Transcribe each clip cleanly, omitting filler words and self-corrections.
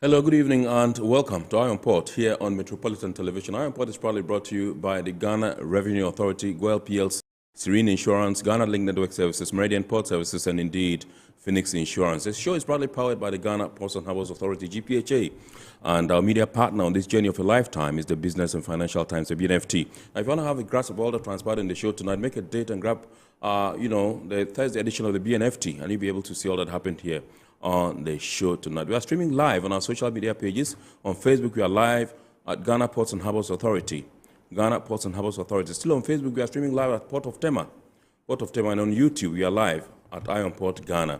Hello, good evening, and welcome to Iron Port here on Metropolitan Television. Iron Port is proudly brought to you by the Ghana Revenue Authority, GOIL PLC, Serene Insurance, Ghana Link Network Services, Meridian Port Services, and indeed Phoenix Insurance. This show is proudly powered by the Ghana Ports and Harbours Authority-GPHA, and our media partner on this journey of a lifetime is the Business and Financial Times, the BNFT. Now, if you want to have a grasp of all that transpired in the show tonight, make a date and grab, the Thursday edition of the BNFT, and you'll be able to see all that happened here on the show tonight. We are streaming live on our social media pages. On Facebook, we are live at Ghana Ports and Harbours Authority. Ghana Ports and Harbours Authority. Still on Facebook, we are streaming live at Port of Tema. Port of Tema, and on YouTube, we are live at Iron Port Ghana.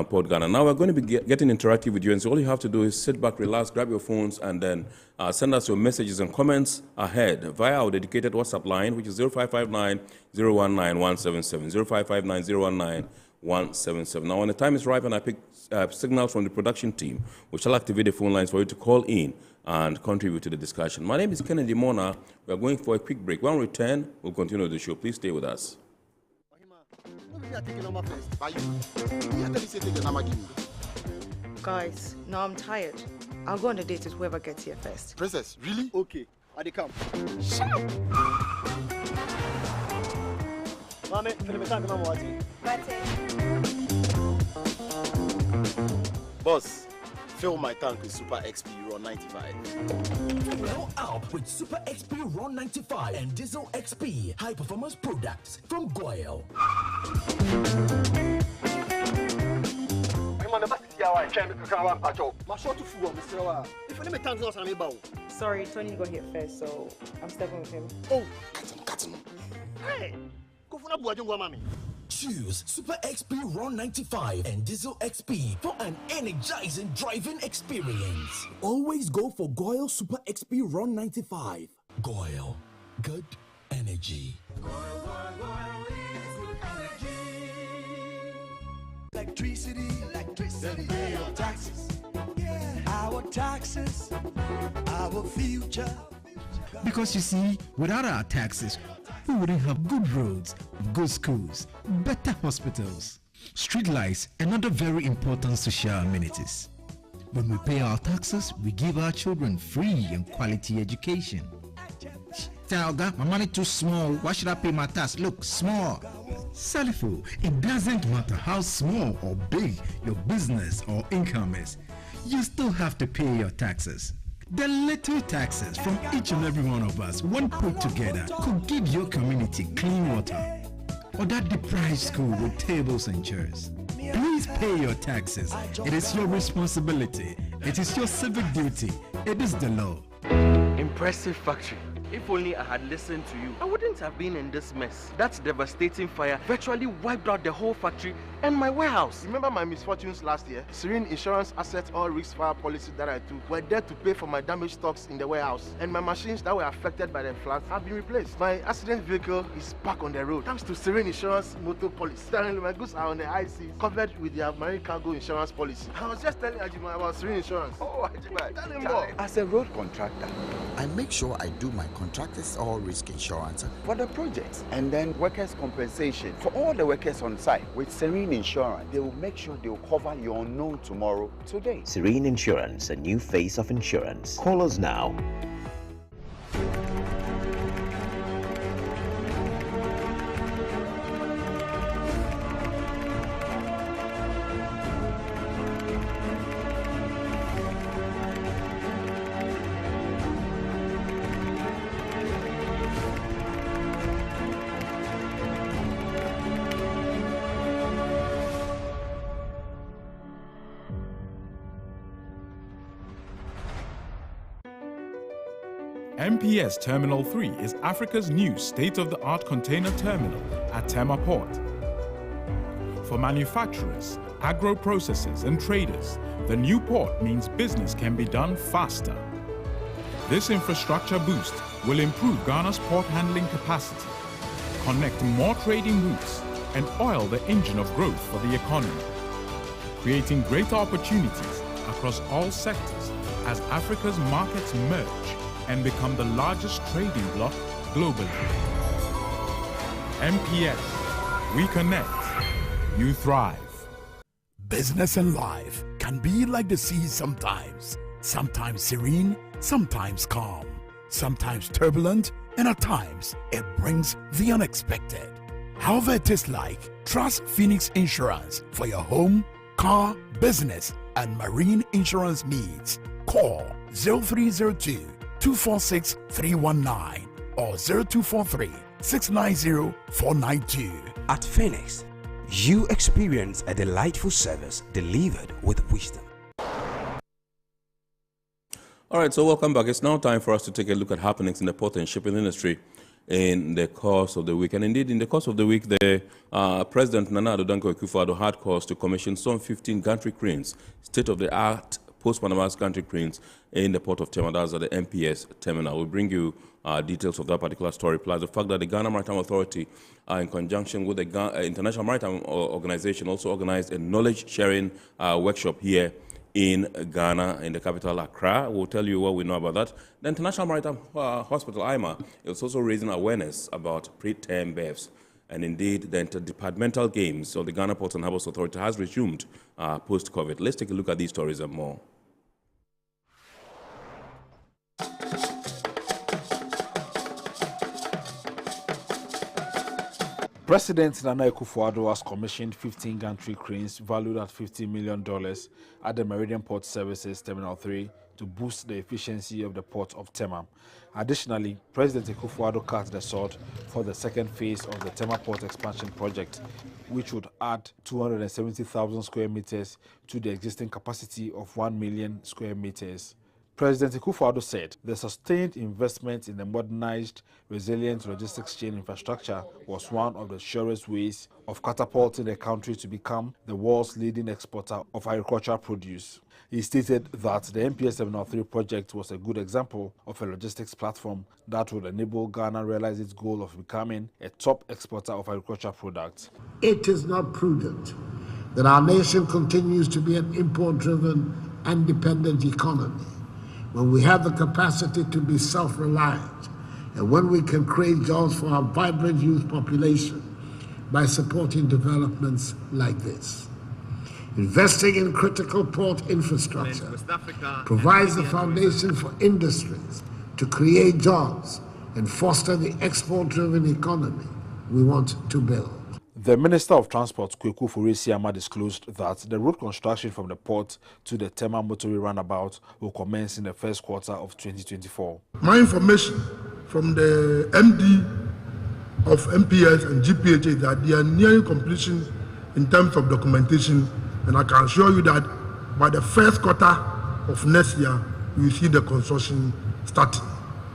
Port Ghana. Now we're going to be getting interactive with you, and so all you have to do is sit back, relax, grab your phones, and then send us your messages and comments ahead via our dedicated WhatsApp line, which is 0559 019 177, 0559 019 177. Now, when the time is ripe and I pick signals from the production team, we shall activate the phone lines for you to call in and contribute to the discussion. My name is Kennedy Mona. We are going for a quick break. When we return, we'll continue the show. Please stay with us. Guys, now I'm tired. I'll go on a date with whoever gets here first. Princess, really? Okay, I come. Shut up! Mame, Boss, fill my tank with Super XP Raw 95. Fill up with Super XP Raw 95 and Diesel XP high performance products from GOIL. Sorry, Tony got here first, so I'm stepping with him. Oh, cut him. Hey, go for a Choose Super XP Raw 95 and Diesel XP for an energizing driving experience. Always go for GOIL Super XP Raw 95. GOIL, good energy. Electricity, then pay your taxes. Yeah, our taxes, our future. Because you see, without our taxes, we wouldn't have good roads, good schools, better hospitals, street lights, and other very important social amenities. When we pay our taxes, we give our children free and quality education. Talga, my money too small. Why should I pay my tax? Look, small. Salifo, it doesn't matter how small or big your business or income is, you still have to pay your taxes. The little taxes from each and every one of us, when put together, could give your community clean water or that deprived school with tables and chairs. Please pay your taxes. It is your responsibility. It is your civic duty. It is the law. Impressive factory. If only I had listened to you, I wouldn't have been in this mess. That devastating fire virtually wiped out the whole factory and my warehouse. Remember my misfortunes last year? Serene Insurance Asset All Risk Fire policy that I took were there to pay for my damaged stocks in the warehouse, and my machines that were affected by the floods have been replaced. My accident vehicle is back on the road thanks to Serene Insurance motor policy. Currently, my goods are on the high seas covered with their marine cargo insurance policy. I was just telling Ajima about Serene Insurance. Oh, Ajima, tell him more. As a road contractor, I make sure I do my contractors all risk insurance for the projects, and then workers' compensation for all the workers on site. With Serene Insurance, they will make sure they will cover your unknown tomorrow today. Serene Insurance, a new face of insurance. Call us now. MPS Terminal 3 is Africa's new state-of-the-art container terminal at Tema Port. For manufacturers, agro-processors and traders, the new port means business can be done faster. This infrastructure boost will improve Ghana's port handling capacity, connect more trading routes, and oil the engine of growth for the economy, creating greater opportunities across all sectors as Africa's markets merge and become the largest trading bloc globally. MPS, we connect, you thrive. Business and life can be like the sea sometimes. Sometimes serene, sometimes calm, sometimes turbulent, and at times it brings the unexpected. However it is like, trust Phoenix Insurance for your home, car, business, and marine insurance needs. Call 0302 246 319 or 0243 690 492. At Phoenix, you experience a delightful service delivered with wisdom. All right, so welcome back. It's now time for us to take a look at happenings in the port and shipping industry in the course of the week. And indeed, in the course of the week, the President Nana Addo Dankwa Akufo-Addo had cause to commission some 15 gantry cranes, state-of-the-art post-Panamax gantry cranes in the port of Tema, that's at the MPS terminal. We'll bring you details of that particular story, plus the fact that the Ghana Maritime Authority, in conjunction with the International Maritime Organization, also organized a knowledge-sharing workshop here in Ghana, in the capital Accra. We'll tell you what we know about that. The International Maritime Hospital, IMA, is also raising awareness about preterm births. And indeed, the interdepartmental games of the Ghana Ports and Harbours Authority has resumed post-COVID. Let's take a look at these stories and more. President Nana Akufo-Addo has commissioned 15 gantry cranes valued at $50 million at the Meridian Port Services Terminal 3 to boost the efficiency of the port of Tema. Additionally, President Akufo-Addo cut the sword for the second phase of the Tema Port Expansion Project, which would add 270,000 square meters to the existing capacity of 1 million square meters. President Akufo-Addo said the sustained investment in the modernized, resilient logistics chain infrastructure was one of the surest ways of catapulting the country to become the world's leading exporter of agricultural produce. He stated that the MPS 703 project was a good example of a logistics platform that would enable Ghana realize its goal of becoming a top exporter of agricultural products. It is not prudent that our nation continues to be an import-driven and dependent economy, when we have the capacity to be self-reliant, and when we can create jobs for our vibrant youth population by supporting developments like this. Investing in critical port infrastructure provides the foundation for industries to create jobs and foster the export-driven economy we want to build. The Minister of Transport, Kweku Furesiama, disclosed that the road construction from the port to the Tema motorway roundabout will commence in the first quarter of 2024. My information from the MD of MPS and GPHA is that they are nearing completion in terms of documentation, and I can assure you that by the first quarter of next year, we will see the construction starting.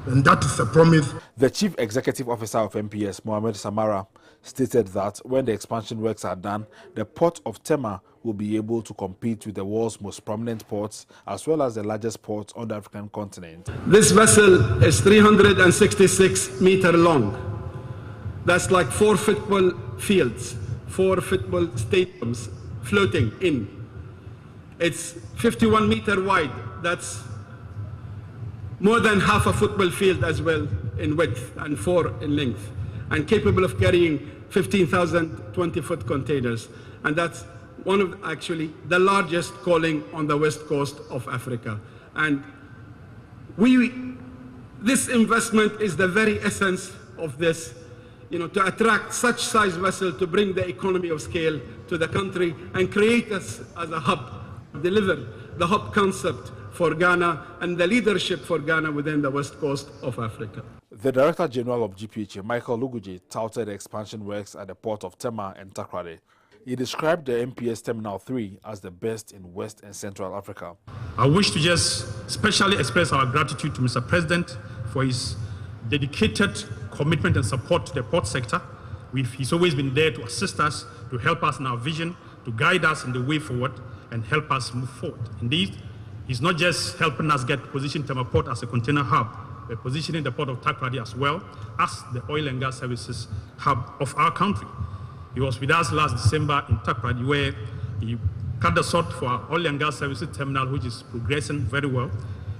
And that is a promise. The Chief Executive Officer of MPS, Mohamed Samara, stated that when the expansion works are done, the port of Tema will be able to compete with the world's most prominent ports as well as the largest ports on the African continent. This vessel is 366 meters long. That's like 4 football fields, 4 football stadiums floating in. It's 51 meters wide. That's more than half a football field as well in width and 4 in length, and capable of carrying 15,000 20-foot containers. And that's one of actually the largest calling on the west coast of Africa. And this investment is the very essence of this, to attract such size vessel, to bring the economy of scale to the country and create us as a hub, deliver the hub concept for Ghana and the leadership for Ghana within the west coast of Africa. The Director General of GPHA, Michael Luguje, touted the expansion works at the port of Tema and Takrady. He described the MPS Terminal 3 as the best in West and Central Africa. I wish to just specially express our gratitude to Mr. President for his dedicated commitment and support to the port sector. He's always been there to assist us, to help us in our vision, to guide us in the way forward and help us move forward. Indeed, he's not just helping us get positioned Tema Port as a container hub, but positioning the port of Takrady as well as the oil and gas services hub of our country. He was with us last December in Takrady, where he cut the sword for our oil and gas services terminal, which is progressing very well.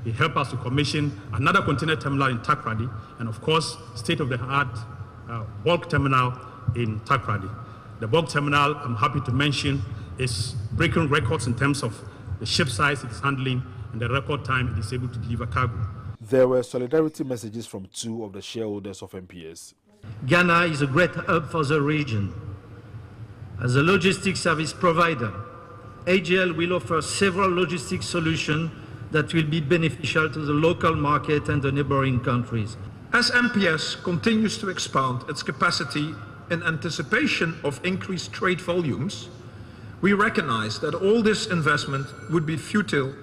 He helped us to commission another container terminal in Takrady, and of course, state-of-the-art bulk terminal in Takrady. The bulk terminal, I'm happy to mention, is breaking records in terms of the ship size it is handling, and the record time it is able to deliver cargo. There were solidarity messages from two of the shareholders of MPS. Ghana is a great hub for the region. As a logistics service provider, AGL will offer several logistics solutions that will be beneficial to the local market and the neighboring countries. As MPS continues to expand its capacity in anticipation of increased trade volumes, we recognize that all this investment would be futile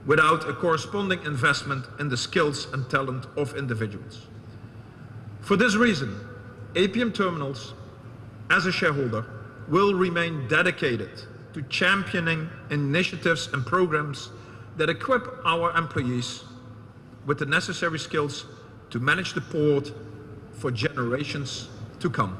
without a corresponding investment in the skills and talent of individuals. For this reason, APM Terminals, as a shareholder, will remain dedicated to championing initiatives and programs that equip our employees with the necessary skills to manage the port for generations to come.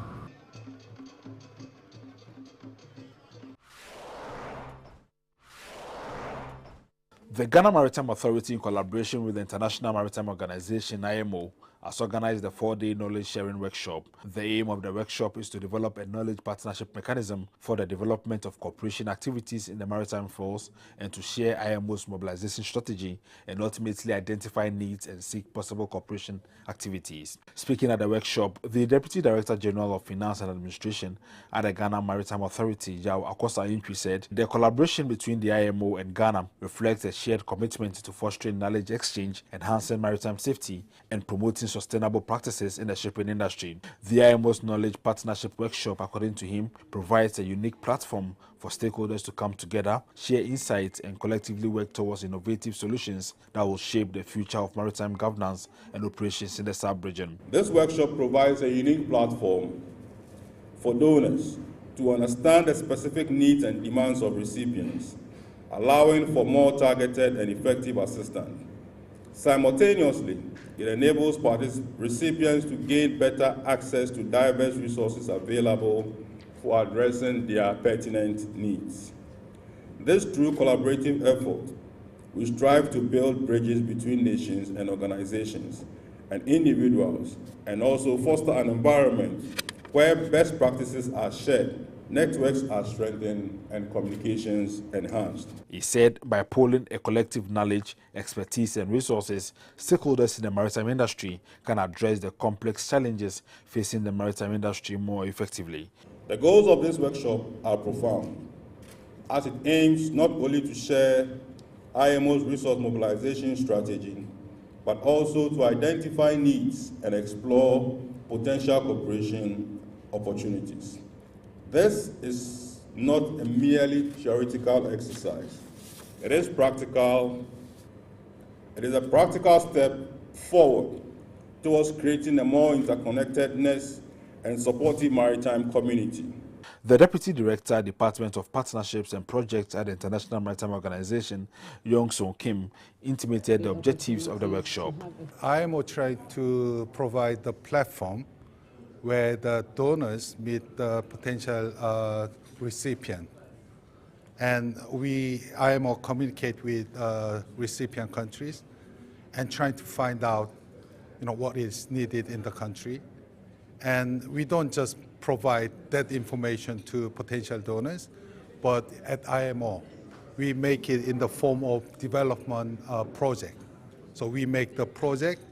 The Ghana Maritime Authority, in collaboration with the International Maritime Organization, IMO, has organized the 4-day knowledge sharing workshop. The aim of the workshop is to develop a knowledge partnership mechanism for the development of cooperation activities in the maritime fields and to share IMO's mobilization strategy and ultimately identify needs and seek possible cooperation activities. Speaking at the workshop, the Deputy Director General of Finance and Administration at the Ghana Maritime Authority, Yao Akosa-Intwi, said the collaboration between the IMO and Ghana reflects a shared commitment to fostering knowledge exchange, enhancing maritime safety, and promoting sustainable practices in the shipping industry. The IMO's Knowledge Partnership Workshop, according to him, provides a unique platform for stakeholders to come together, share insights, and collectively work towards innovative solutions that will shape the future of maritime governance and operations in the sub-region. This workshop provides a unique platform for donors to understand the specific needs and demands of recipients, allowing for more targeted and effective assistance. Simultaneously, it enables recipients to gain better access to diverse resources available for addressing their pertinent needs. This true collaborative effort will strive to build bridges between nations and organizations and individuals, and also foster an environment where best practices are shared, networks are strengthened, and communications enhanced. He said by pooling a collective knowledge, expertise, and resources, stakeholders in the maritime industry can address the complex challenges facing the maritime industry more effectively. The goals of this workshop are profound, as it aims not only to share IMO's resource mobilization strategy, but also to identify needs and explore potential cooperation opportunities. This is not a merely theoretical exercise. It is practical. It is a practical step forward towards creating a more interconnectedness and supportive maritime community. The Deputy Director, Department of Partnerships and Projects at the International Maritime Organization, Yong Song Kim, intimated the objectives of the workshop. IMO tried to provide the platform where the donors meet the potential recipient. And IMO communicate with recipient countries and trying to find out what is needed in the country. And we don't just provide that information to potential donors, but at IMO, we make it in the form of development project. So we make the project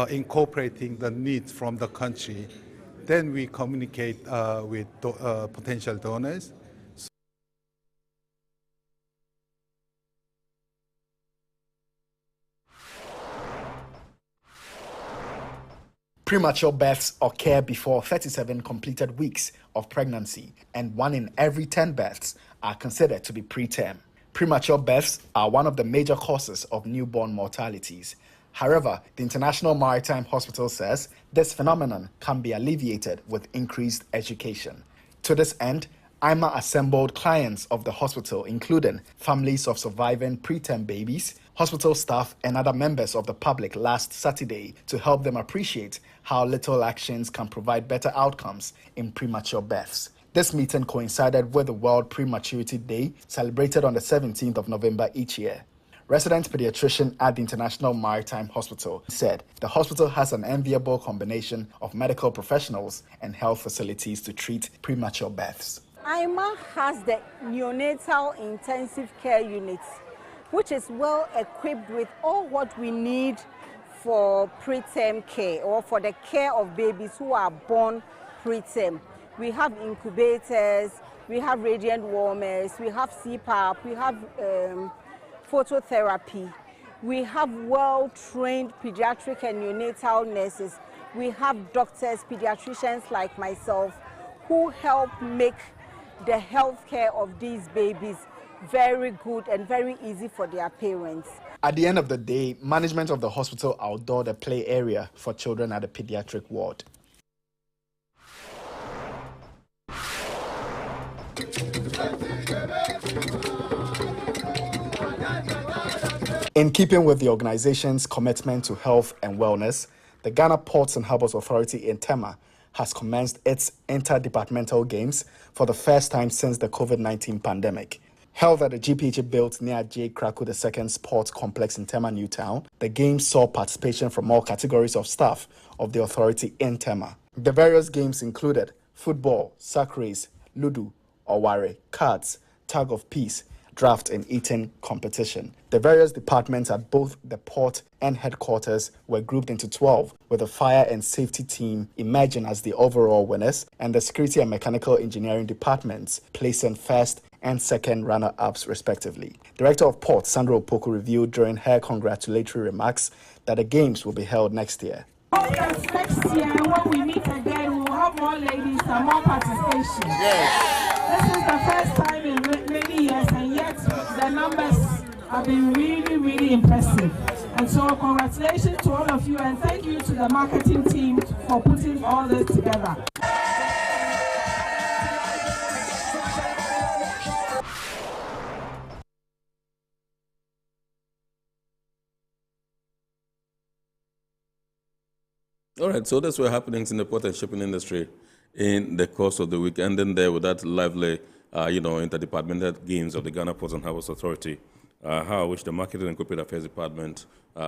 incorporating the needs from the country. Then we communicate with potential donors. Premature births occur before 37 completed weeks of pregnancy, and 1 in every 10 births are considered to be preterm. Premature births are one of the major causes of newborn mortalities. However, the International Maritime Hospital says this phenomenon can be alleviated with increased education. To this end, IMA assembled clients of the hospital, including families of surviving preterm babies, hospital staff, and other members of the public last Saturday to help them appreciate how little actions can provide better outcomes in premature births. This meeting coincided with the World Prematurity Day, celebrated on the 17th of November each year. Resident pediatrician at the International Maritime Hospital said the hospital has an enviable combination of medical professionals and health facilities to treat premature births. IMA has the neonatal intensive care unit, which is well equipped with all what we need for preterm care or for the care of babies who are born preterm. We have incubators, we have radiant warmers, we have CPAP, we have phototherapy. We have well-trained pediatric and neonatal nurses. We have doctors, pediatricians like myself, who help make the health care of these babies very good and very easy for their parents. At the end of the day, management of the hospital outdoor the play area for children at the pediatric ward. In keeping with the organization's commitment to health and wellness, the Ghana Ports and Harbours Authority in Tema has commenced its interdepartmental games for the first time since the COVID-19 pandemic. Held at the GPHA built near J. Krakow II Sports Complex in Tema, Newtown, the games saw participation from all categories of staff of the authority in Tema. The various games included football, sack race, ludo, oware, cards, tug of peace, draft and eating competition. The various departments at both the port and headquarters were grouped into 12, with the fire and safety team emerging as the overall winners and the security and mechanical engineering departments placing first and second runner-ups respectively. Director of Port Sandra Opoku revealed during her congratulatory remarks that the games will be held next year. Oh yes, next year when we meet again, we'll have more ladies and more participation. Yes. This is the first time in many years, and yet the numbers have been really, really impressive. And so congratulations to all of you, and thank you to the marketing team for putting all this together. All right, so that's what happenings in the port and shipping industry in the course of the week. And then there with that lively, interdepartmental games of the Ghana Ports and Harbours Authority, how which the Marketing and Corporate Affairs Department,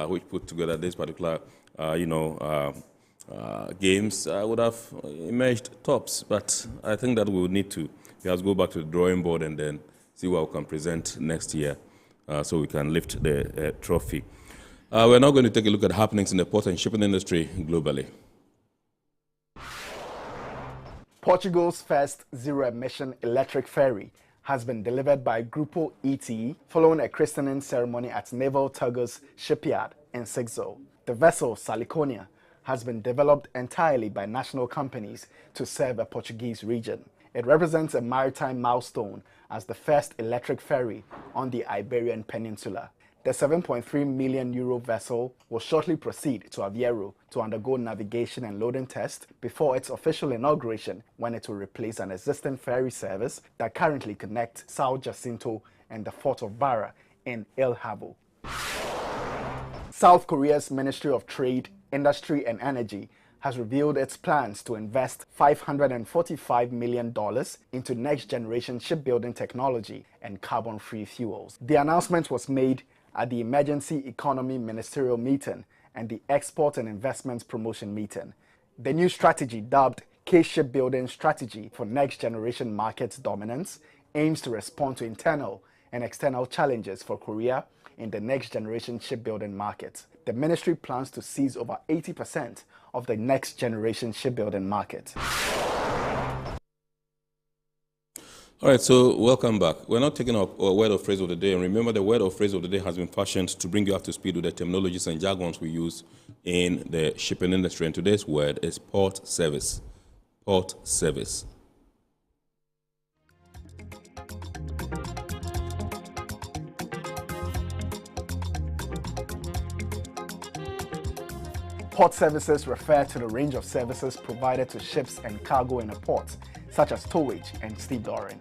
which put together this particular, games, would have emerged tops. But I think that we would need to perhaps go back to the drawing board and then see what we can present next year so we can lift the trophy. We're now going to take a look at happenings in the port and shipping industry globally. Portugal's first zero-emission electric ferry has been delivered by Grupo ET following a christening ceremony at Naval Tuggers Shipyard in Sigzo. The vessel, Saliconia, has been developed entirely by national companies to serve a Portuguese region. It represents a maritime milestone as the first electric ferry on the Iberian Peninsula. The 7.3 million euro vessel will shortly proceed to Aveiro to undergo navigation and loading tests before its official inauguration, when it will replace an existing ferry service that currently connects São Jacinto and the Fort of Barra in El Habbo. South Korea's Ministry of Trade, Industry and Energy has revealed its plans to invest $545 million into next-generation shipbuilding technology and carbon-free fuels. The announcement was made at the Emergency Economy Ministerial Meeting and the Export and Investments Promotion Meeting. The new strategy, dubbed K-Shipbuilding Strategy for Next Generation Market Dominance, aims to respond to internal and external challenges for Korea in the next generation shipbuilding market. The ministry plans to seize over 80% of the next generation shipbuilding market. All right, so welcome back. We're now taking up a word or phrase of the day. And remember, the word or phrase of the day has been fashioned to bring you up to speed with the terminologies and jargons we use in the shipping industry. And today's word is port service. Port service. Port services refer to the range of services provided to ships and cargo in a port, such as towage and stevedoring.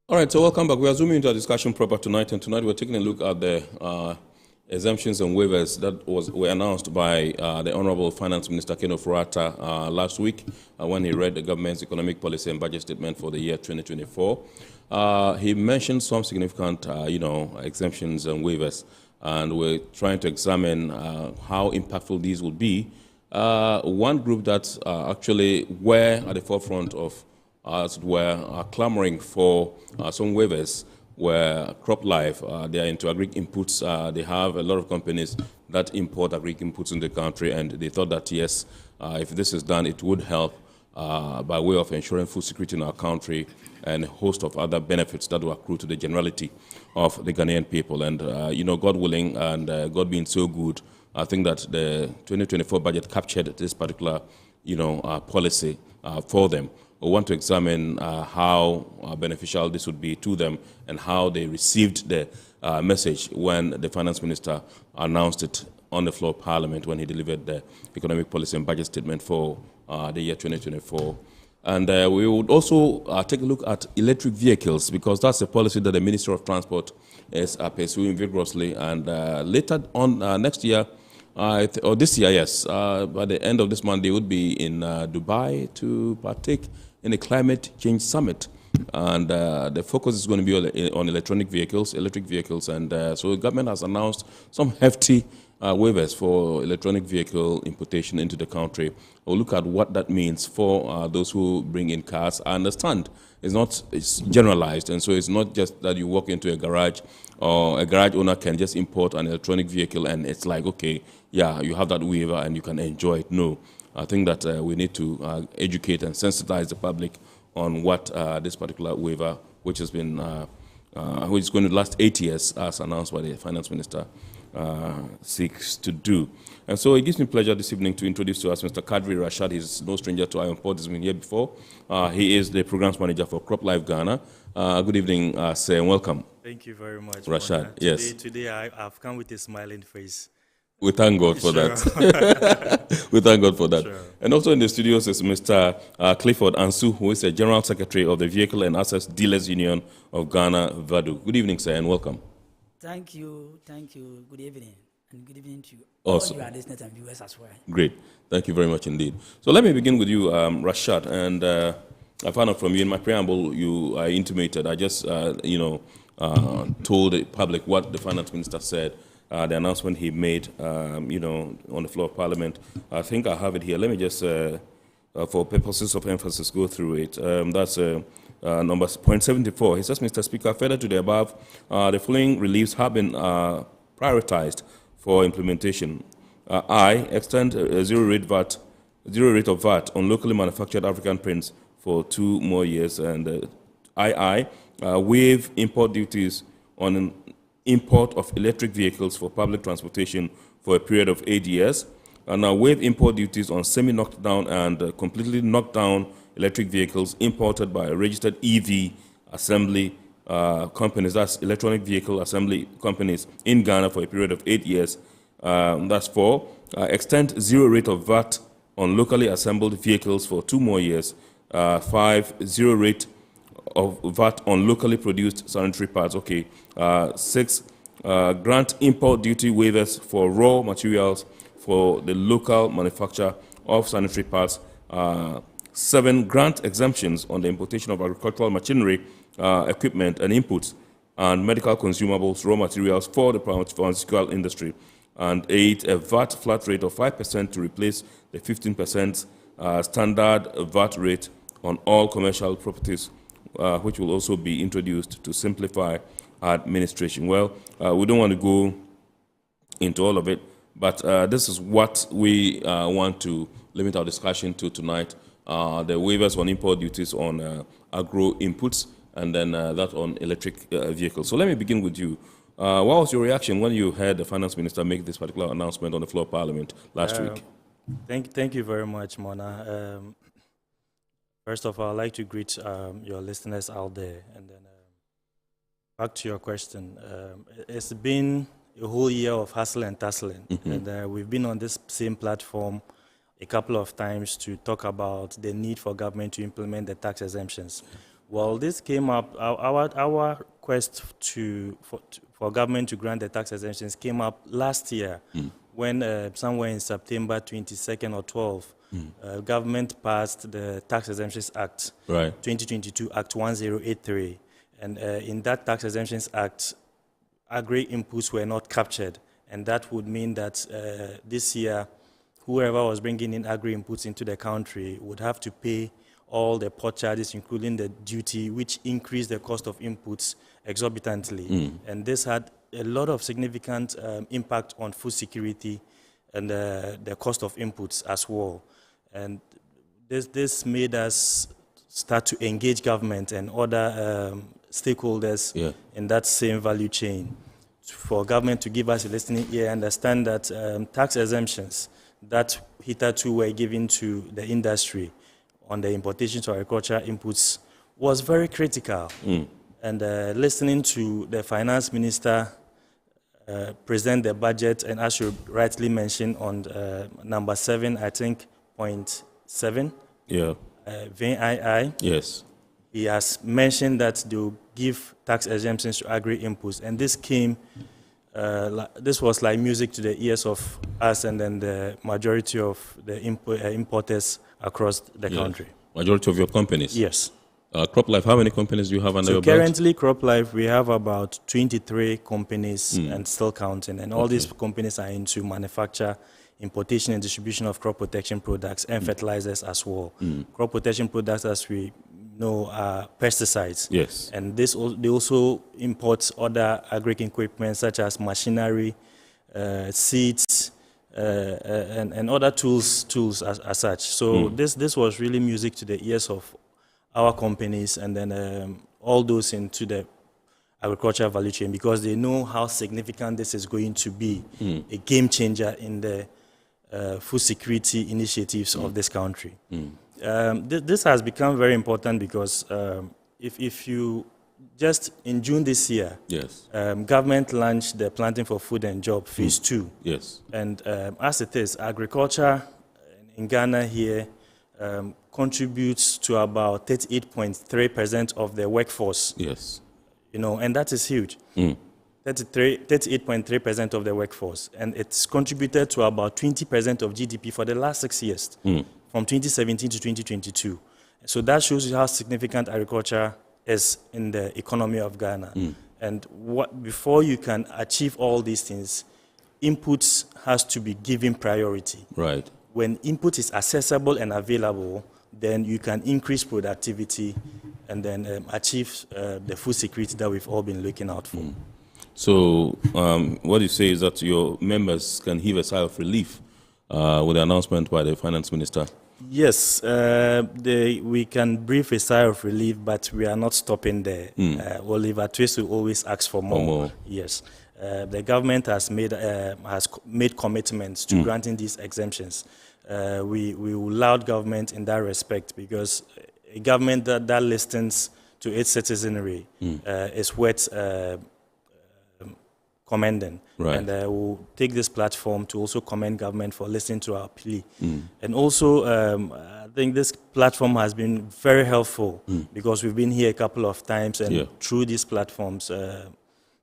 All right, so welcome back. We are zooming into our discussion proper tonight, and tonight we're taking a look at the exemptions and waivers that were announced by the Honorable Finance Minister Ken Ofori-Atta last week when he read the government's economic policy and budget statement for the year 2024. He mentioned some significant, exemptions and waivers and we're trying to examine how impactful these will be. One group that actually were at the forefront of, as it were, clamoring for some waivers were CropLife. They are into agri inputs. They have a lot of companies that import agri inputs in the country, and they thought that, yes, if this is done, it would help by way of ensuring food security in our country and a host of other benefits that will accrue to the generality of the Ghanaian people. And, God willing and God being so good, I think that the 2024 budget captured this particular, policy for them. We want to examine how beneficial this would be to them and how they received the message when the finance minister announced it on the floor of Parliament when he delivered the economic policy and budget statement for the year 2024. And we would also take a look at electric vehicles, because that's a policy that the Ministry of Transport is pursuing vigorously. And later on next year, or this year, yes, by the end of this month, they would be in Dubai to partake in a climate change summit. And the focus is going to be on electric vehicles. And so the government has announced some hefty waivers for electronic vehicle importation into the country. We'll look at what that means for those who bring in cars. I understand it's generalized, and so it's not just that you walk into a garage or a garage owner can just import an electronic vehicle and it's like, okay, yeah, you have that waiver and you can enjoy it. No, I think that we need to educate and sensitize the public on what this particular waiver, which has been, which is going to last 8 years, as announced by the finance minister, seeks to do. And so it gives me pleasure this evening to introduce to us Mr. Kadri Rashad. He's no stranger to Iron Port. He's been here before. He is the programs manager for CropLife Ghana. Good evening, sir, and welcome. Thank you very much, Rashad. Yes. Today I've come with a smiling face. We thank God for that. We thank God for that. Sure. And also in the studios is Mr. Clifford Ansu, who is the General Secretary of the Vehicle and Assets Dealers Union of Ghana, VADU. Good evening, sir, and welcome. Thank you. Good evening. And good evening to you. Awesome. All your listeners and viewers as well. Great. Thank you very much indeed. So let me begin with you, Rashad. And I found out from you in my preamble, you intimated, I just, told the public what the finance minister said, the announcement he made, on the floor of Parliament. I think I have it here. Let me just, for purposes of emphasis, go through it. That's number point 74. He says, Mr. Speaker, further to the above, the following reliefs have been prioritized for implementation. I extend zero rate of VAT on locally manufactured African prints for 2 more years, and II waive import duties on an import of electric vehicles for public transportation for a period of 8 years, and now waive import duties on semi-knocked down and completely knocked down electric vehicles imported by registered EV assembly companies, that's electronic vehicle assembly companies in Ghana for a period of 8 years. That's 4. Extend zero rate of VAT on locally assembled vehicles for 2 more years. 5. Zero rate of VAT on locally produced sanitary pads. Okay. 6. Grant import duty waivers for raw materials for the local manufacture of sanitary pads. 7. Grant exemptions on the importation of agricultural machinery, equipment and inputs, and medical consumables, raw materials for the pharmaceutical industry. And 8. A VAT flat rate of 5% to replace the 15% standard VAT rate on all commercial properties, which will also be introduced to simplify administration. Well, we don't want to go into all of it, but this is what we want to limit our discussion to tonight. The waivers on import duties on agro inputs, and then that on electric vehicles. So let me begin with you. What was your reaction when you heard the finance minister make this particular announcement on the floor of Parliament last week? Thank you very much, Mona. First of all, I'd like to greet your listeners out there. And then back to your question. It's been a whole year of hustle and tussling. Mm-hmm. And we've been on this same platform a couple of times to talk about the need for government to implement the tax exemptions. Well, this came up, our quest for government to grant the tax exemptions came up last year when somewhere in September 22nd or 12th, government passed the Tax Exemptions Act, right. 2022 Act 1083. And in that Tax Exemptions Act, agri-inputs were not captured. And that would mean that this year, whoever was bringing in agri-inputs into the country would have to pay all the port charges, including the duty, which increased the cost of inputs exorbitantly. And this had a lot of significant impact on food security and the cost of inputs as well. And this made us start to engage government and other stakeholders in that same value chain, for government to give us a listening ear, understand that tax exemptions that hitherto were given to the industry on the importation to agricultural inputs was very critical. And listening to the finance minister present the budget, and as you rightly mentioned on number 7, I think, point 7, VII. Yes. He has mentioned that they will give tax exemptions to agri-inputs, and this came, this was like music to the ears of us and then the majority of the importers across the country. Majority of your companies? Yes. CropLife, how many companies do you have under your belt? Currently, CropLife, we have about 23 companies and still counting, and all these companies are into manufacture, importation and distribution of crop protection products and fertilizers as well. Crop protection products, as we know, are pesticides. Yes. And they also import other agri equipment such as machinery, seeds, and other tools as such. So this was really music to the ears of our companies, and then all those into the agricultural value chain, because they know how significant this is going to be, a game changer in the food security initiatives of this country. This has become very important because if you just in June this year, government launched the Planting for Food and Job Phase 2. Yes. And as it is, agriculture in Ghana here contributes to about 38.3% of the workforce. Yes. You know, and that is huge. 38.3% of the workforce. And it's contributed to about 20% of GDP for the last 6 years, from 2017 to 2022. So that shows you how significant agriculture is in the economy of Ghana. And before you can achieve all these things, inputs has to be given priority. Right. When input is accessible and available, then you can increase productivity and then achieve the food security that we've all been looking out for. So what you say is that your members can heave a sigh of relief with the announcement by the finance minister. Yes, we can breathe a sigh of relief, but we are not stopping there. Oliver Twist will always ask for more. Yes. The government has made commitments to granting these exemptions. We will laud government in that respect, because a government that listens to its citizenry is worth commending. Right. And we'll take this platform to also commend government for listening to our plea. And also, I think this platform has been very helpful because we've been here a couple of times, and through these platforms,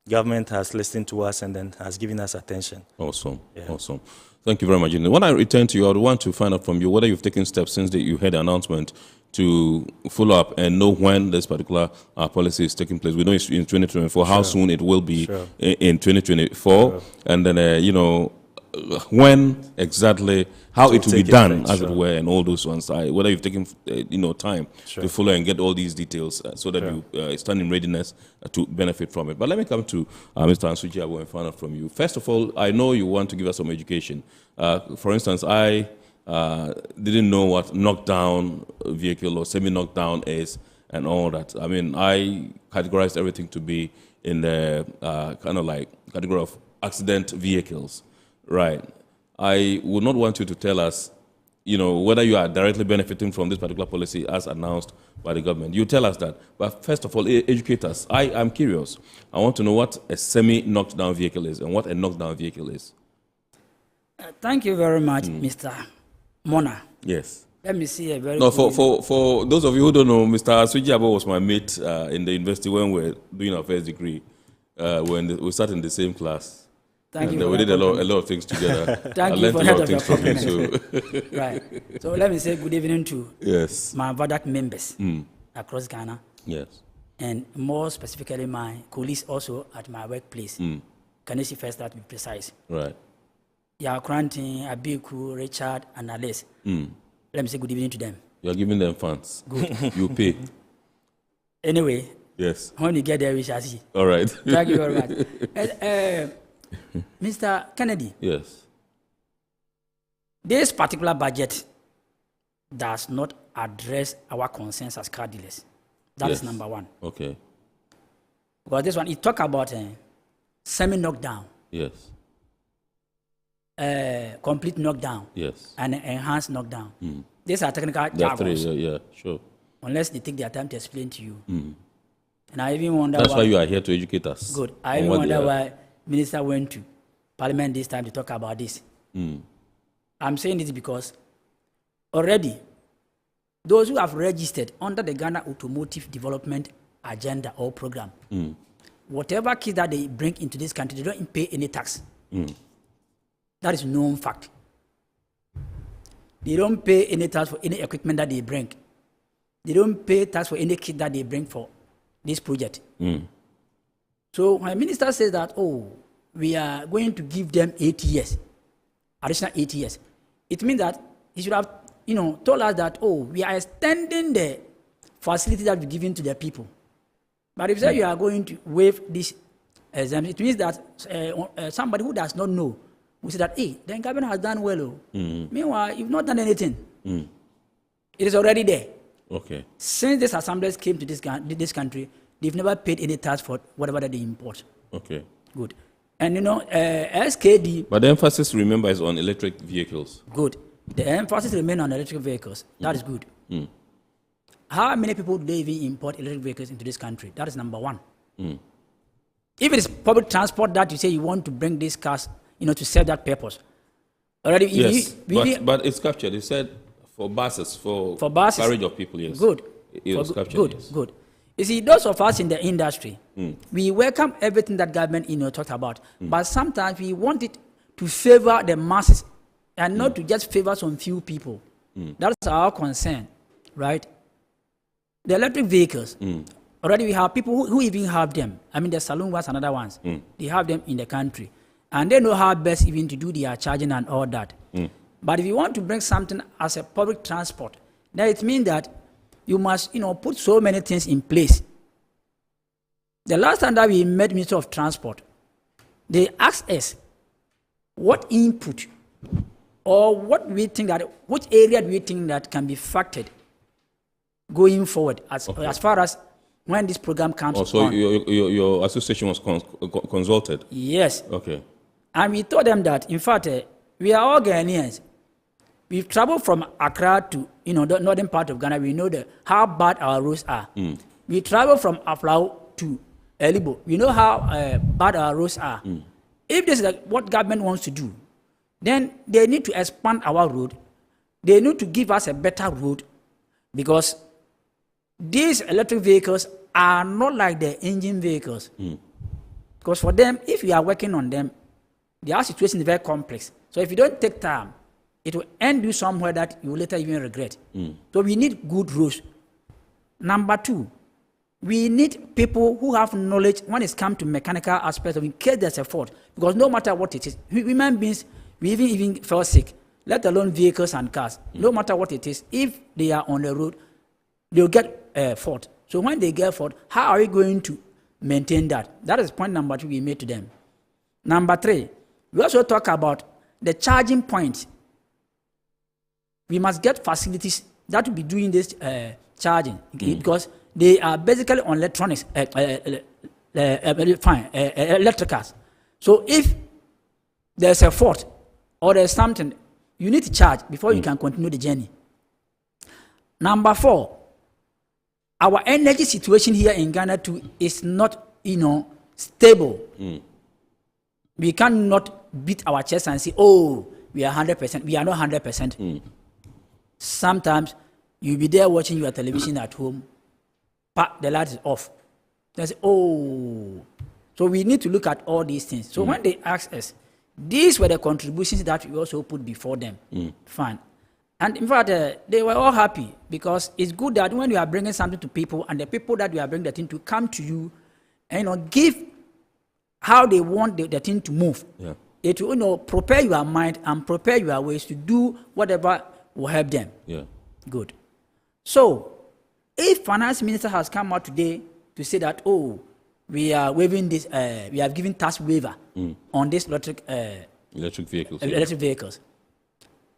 government has listened to us and then has given us attention. Awesome. Awesome. Thank you very much. When I return to you, I would want to find out from you whether you've taken steps since you heard the announcement to follow up and know when this particular policy is taking place. We know it's in 2024, how soon it will be in 2024, and then, you know, when exactly, how it will be done, as it were, and all those ones. Whether you've taken, you know, time to follow and get all these details so that you stand in readiness to benefit from it. But let me come to Mr. Ansuji and find out from you. First of all, I know you want to give us some education. For instance, I didn't know what knockdown vehicle or semi-knockdown is and all that. I mean, I categorized everything to be in the kind of like category of accident vehicles. Right. I would not want you to tell us, you know, whether you are directly benefiting from this particular policy as announced by the government. You tell us that. But first of all, educate us. I am curious. I want to know what a semi-knockdown vehicle is and what a knockdown vehicle is. Thank you very much, Mr. Mona. Yes. Let me see a very for those of you who don't know, Mr. Asujabo was my mate in the university when we were doing our first degree. When we sat in the same class. Thank you. We did a lot of things together. Thank you for that of your compliment. Right. So let me say good evening to my VADAC members across Ghana. Yes. and more specifically my colleagues also at my workplace. Can you see first that to be precise? Right. Yeah, Krantin, Abiku, Richard, and Alice. Let me say good evening to them. You're giving them funds. Good. You pay. Anyway. Yes. When you get there, we shall see. All right. Thank you very much. Mr. Kennedy. Yes. This particular budget does not address our concerns as car dealers. That is number one. Okay. Because this one, it talk about semi-knockdown. Yes. Complete knockdown. Yes. And enhanced knockdown. These are technical jargons. Yeah, sure. Unless they take their time to explain to you. And I even wonder That's why you are here to educate us. Good. I even wonder why Minister went to Parliament this time to talk about this. I'm saying this because already those who have registered under the Ghana Automotive Development Agenda or Program, whatever kit that they bring into this country, they don't pay any tax. That is known fact. They don't pay any tax for any equipment that they bring. They don't pay tax for any kit that they bring for this project. So my minister says that, we are going to give them 8 years, additional 8 years. It means that he should have, told us that, we are extending the facility that we're giving to the people. But if you say you are going to waive this exemption, it means that somebody who does not know will say that, the government has done well. Meanwhile, you've not done anything. It is already there. Okay. Since these assemblies came to this country, they've never paid any tax for whatever that they import. Okay. Good. And SKD... But the emphasis, remember, is on electric vehicles. Good. The emphasis remains on electric vehicles. That is good. How many people do they even import electric vehicles into this country? That is number one. If it is public transport that you say you want to bring these cars, to serve that purpose. Already, yes, but it's captured. You said for buses, for carriage of people, yes. Good. It was captured, yes. Good. You see, those of us in the industry, we welcome everything that government talked about, but sometimes we want it to favor the masses and not to just favor some few people. That's our concern, right? The electric vehicles, already we have people who even have them. I mean, the saloon ones and other ones, they have them in the country. And they know how best even to do their charging and all that. But if you want to bring something as a public transport, then it means that you must, put so many things in place. The last time that we met Minister of Transport, they asked us what input or what we think that, which area do we think that can be factored going forward as far as when this program comes on. So your association was consulted? Yes. Okay. And we told them that, in fact, we are all Ghanaians. We've traveled from Accra to, the northern part of Ghana. We know how bad our roads are. We travel from Aflao to Elibo. We know how bad our roads are. If this is what government wants to do, then they need to expand our road. They need to give us a better road, because these electric vehicles are not like the engine vehicles. Because for them, if you are working on them, their situation is very complex. So if you don't take time, it will end you somewhere that you will later even regret. So we need good roads. Number two, we need people who have knowledge when it comes to mechanical aspects of in case there's a fault. Because no matter what it is, human beings, we even fall sick, let alone vehicles and cars. No matter what it is, if they are on the road, they'll get fault. So when they get fault, how are we going to maintain that? That is point number two we made to them. Number three, we also talk about the charging point. We must get facilities that will be doing this charging, because they are basically on electronics, electricals. So if there's a fault or there's something, you need to charge before you can continue the journey. Number four, our energy situation here in Ghana too is not, stable. We cannot beat our chest and say, we are 100%. We are not 100%. Sometimes you'll be there watching your television at home, but the light is off. They say, So we need to look at all these things. So when they ask us, these were the contributions that we also put before them. Fine. And in fact, they were all happy because it's good that when you are bringing something to people and the people that you are bringing the thing to come to you and give how they want the thing to move. Yeah. It will prepare your mind and prepare your ways to do whatever will help them. Yeah. Good. So, if finance minister has come out today to say that, we are waiving this, we have given tax waiver on this electric vehicles. Electric vehicles.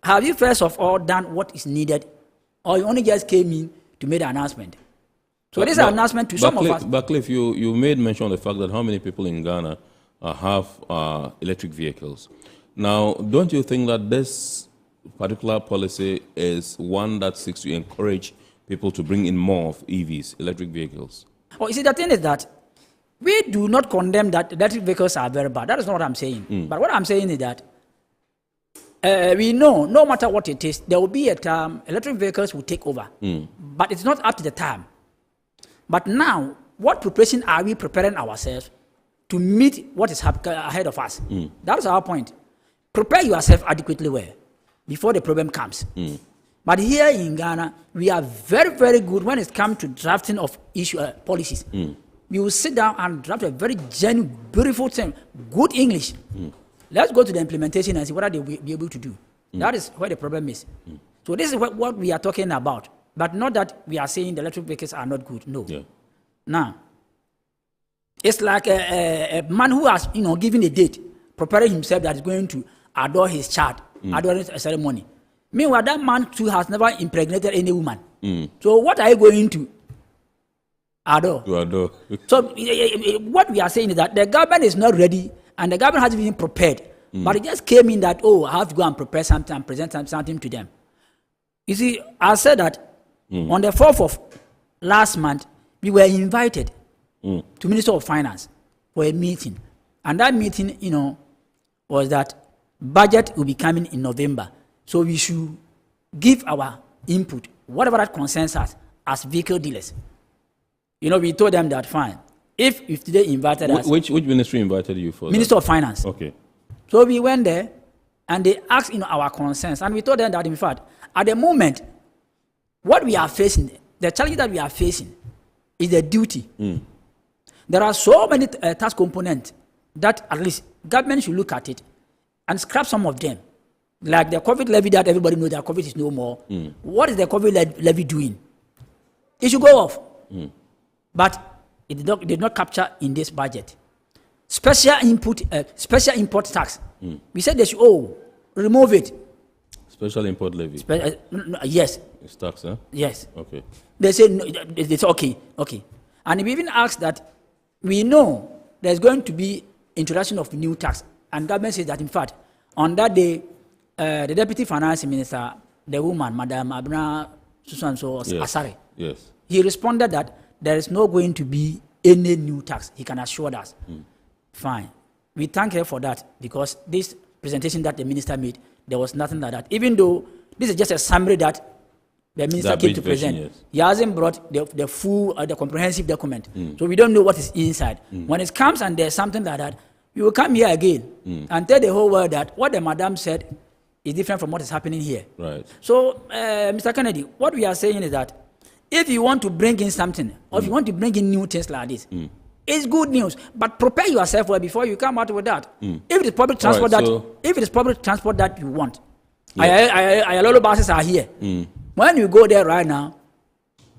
Have you first of all done what is needed, or you only just came in to make the announcement? So this is an announcement to some of us. But Cliff, you made mention of the fact that how many people in Ghana have electric vehicles. Now, don't you think that this particular policy is one that seeks to encourage people to bring in more of EVs, electric vehicles? Oh, you see, the thing is that we do not condemn that electric vehicles are very bad. That is not what I'm saying. But what I'm saying is that we know, no matter what it is, there will be a time electric vehicles will take over. But it's not up to the time. But now, what preparation are we preparing ourselves to meet what is ahead of us? That is our point. Prepare yourself adequately well before the problem comes. But here in Ghana, we are very, very good when it comes to drafting of policies. We will sit down and draft a very genuine, beautiful thing, good English. Let's go to the implementation and see what they will be able to do. That is where the problem is. So this is what we are talking about. But not that we are saying the electric vehicles are not good. No. Yeah. Now, it's like a man who has, given a date, preparing himself that is going to adore his child, adore a ceremony. Meanwhile, that man too has never impregnated any woman. So what are you going to adore? To adore. So what we are saying is that the government is not ready and the government hasn't been prepared. But it just came in that, I have to go and prepare something and present something to them. You see, I said that on the 4th of last month, we were invited to Minister of Finance for a meeting. And that meeting, was that budget will be coming in November. So we should give our input, whatever that concerns us as vehicle dealers. We told them that, fine. If today invited us... Which ministry invited you for Minister of Finance. Okay. So we went there and they asked our concerns. And we told them that, in fact, at the moment, what we are facing, the challenge that we are facing is the duty. There are so many tax components that at least government should look at it and scrap some of them. Like the COVID levy that everybody knows that COVID is no more. What is the COVID levy doing? It should go off. But it did not capture in this budget. Special import tax. We said they should remove it. Special import levy. Yes. It's tax, huh? Yes. Okay. They say no, it's okay. And we even asked that we know there's going to be introduction of new tax, and government says that in fact on that day the deputy finance minister, the woman, Madam Abna Susanso Asare, he responded that there is not going to be any new tax. He can assure us. Fine. We thank her for that because this presentation that the minister made, there was nothing like that. Even though this is just a summary that the minister came to present. He hasn't brought the full, the comprehensive document. So we don't know what is inside. When it comes and there's something like that, we will come here again and tell the whole world that what the madam said is different from what is happening here. Right. So, Mr. Kennedy, what we are saying is that if you want to bring in something, or if you want to bring in new things like this, it's good news. But prepare yourself well before you come out with that. If it is public transport if it is public transport that you want, a lot of buses are here. When you go there right now,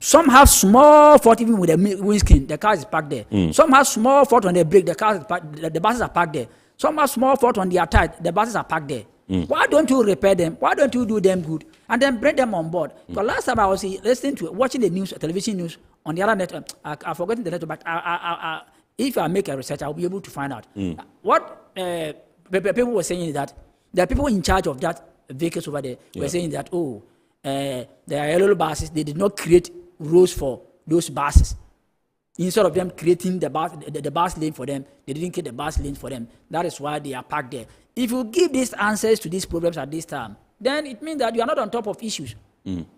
some have small fault even with the windscreen, the car is parked there. Some have small fault on the brake, the buses are parked there. Some have small fault on their tire, the buses are parked there. Why don't you repair them? Why don't you do them good? And then bring them on board. Because last time I was listening to watching the news, television news on the other network, I've forgotten the network, but if I make a research, I'll be able to find out. What people were saying is that the people in charge of that vehicles over there were saying that, there are yellow buses, they did not create roads for those buses. Instead of them creating the bus lane for them, they didn't create the bus lane for them. That is why they are parked there. If you give these answers to these problems at this time, then it means that you are not on top of issues,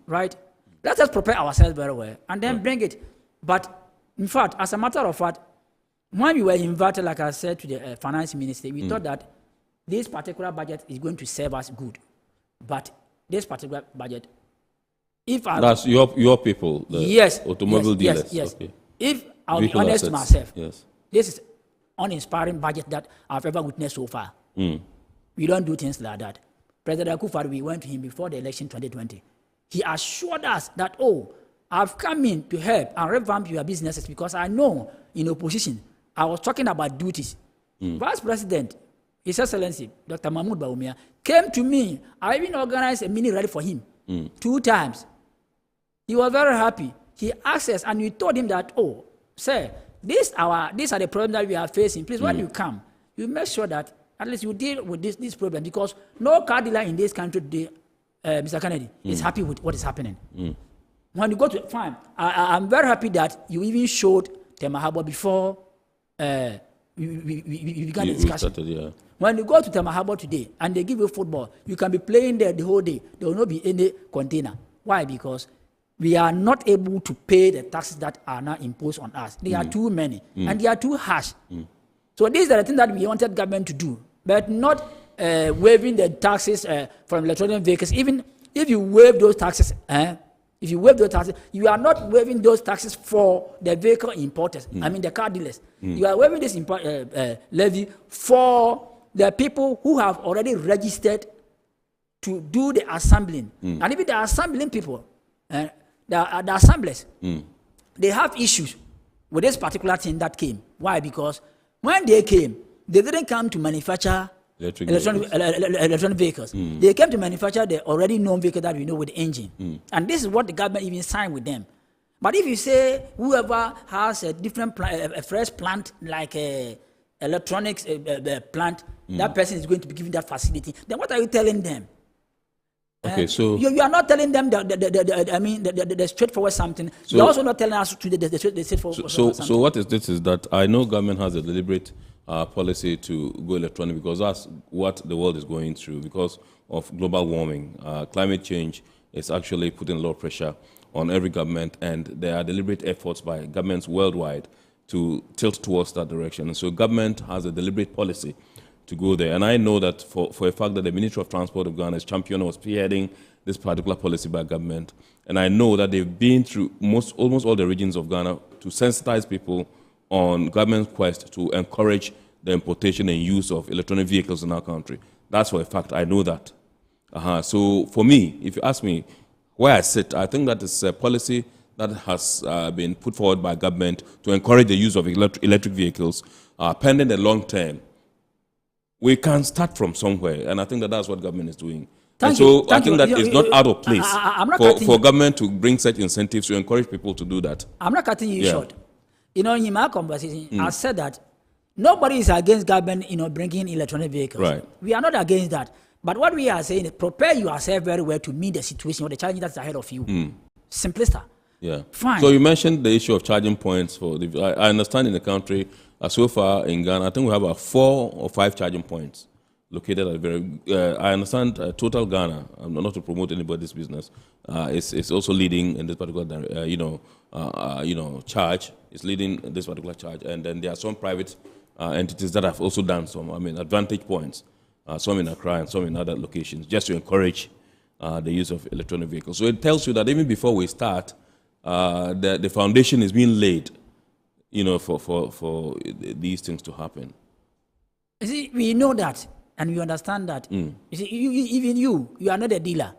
right? Let us prepare ourselves very well and then bring it. But in fact, as a matter of fact, when we were invited, like I said, to the finance ministry, we thought that this particular budget is going to serve us good. But this particular budget, that's your people, the yes, automobile dealers. Yes. Okay. If I'll be Vehicle honest to assets. myself, Yes. this is uninspiring budget that I've ever witnessed so far. We don't do things like that. President Akufo-Addo, we went to him before the election 2020. He assured us that, I've come in to help and revamp your businesses because I know in opposition, I was talking about duties. Vice President, His Excellency, Dr. Mahmoud Bawumia, came to me. I even organized a mini rally for him 2 times. He was very happy. He asked us and we told him that, sir, these are the problems that we are facing. Please, when you come, you make sure that at least you deal with this problem because no car dealer in this country today, Mr. Kennedy, is happy with what is happening. When you go to fine, I'm very happy that you even showed Tema Harbour before we began the discussion. Yeah. When you go to Tema Harbour today and they give you football, you can be playing there the whole day. There will not be any container. Why? Because we are not able to pay the taxes that are now imposed on us. They are too many and they are too harsh. So these are the things that we wanted government to do, but not waiving the taxes from electronic vehicles. Even if you waive those taxes, you are not waiving those taxes for the vehicle importers. I mean the car dealers. You are waiving this levy for the people who have already registered to do the assembling. And even the assembling people, the assemblers, they have issues with this particular thing that came. Why? Because when they came, they didn't come to manufacture electronic vehicles. They came to manufacture the already known vehicle that we know with the engine. And this is what the government even signed with them. But if you say whoever has a different a fresh plant like a electronics plant, that person is going to be given that facility, then what are you telling them? Okay, so you are not telling them the straightforward something. So, you're also not telling us to the straightforward something. So what is this is that I know government has a deliberate policy to go electronic because that's what the world is going through because of global warming. Climate change is actually putting a lot of pressure on every government, and there are deliberate efforts by governments worldwide to tilt towards that direction. And so government has a deliberate policy to go there. And I know that for a fact that the Ministry of Transport of Ghana is champion or spearheading this particular policy by government. And I know that they've been through almost all the regions of Ghana to sensitize people on government's quest to encourage the importation and use of electronic vehicles in our country. That's for a fact. I know that. So for me, if you ask me where I sit, I think that is a policy that has been put forward by government to encourage the use of electric vehicles, pending the long term. We can start from somewhere, and I think that that's what government is doing. I think that it's not out of place for government to bring such incentives to encourage people to do that. I'm not cutting you short. In my conversation, I said that nobody is against government, bringing electronic vehicles. Right. We are not against that. But what we are saying is prepare yourself very well to meet the situation or the challenge that's ahead of you. Simplistic. Yeah. Fine. So you mentioned the issue of charging points for the. I understand in the country. So far in Ghana, I think we have about 4 or 5 charging points located at very. I understand Total Ghana. I'm not to promote anybody's business. It's also leading in this particular, charge. It's leading this particular charge, and then there are some private entities that have also done some. Advantage points. Some in Accra and some in other locations, just to encourage the use of electronic vehicles. So it tells you that even before we start, the foundation is being laid. For these things to happen. You see, we know that and we understand that. You see, you are not a dealer,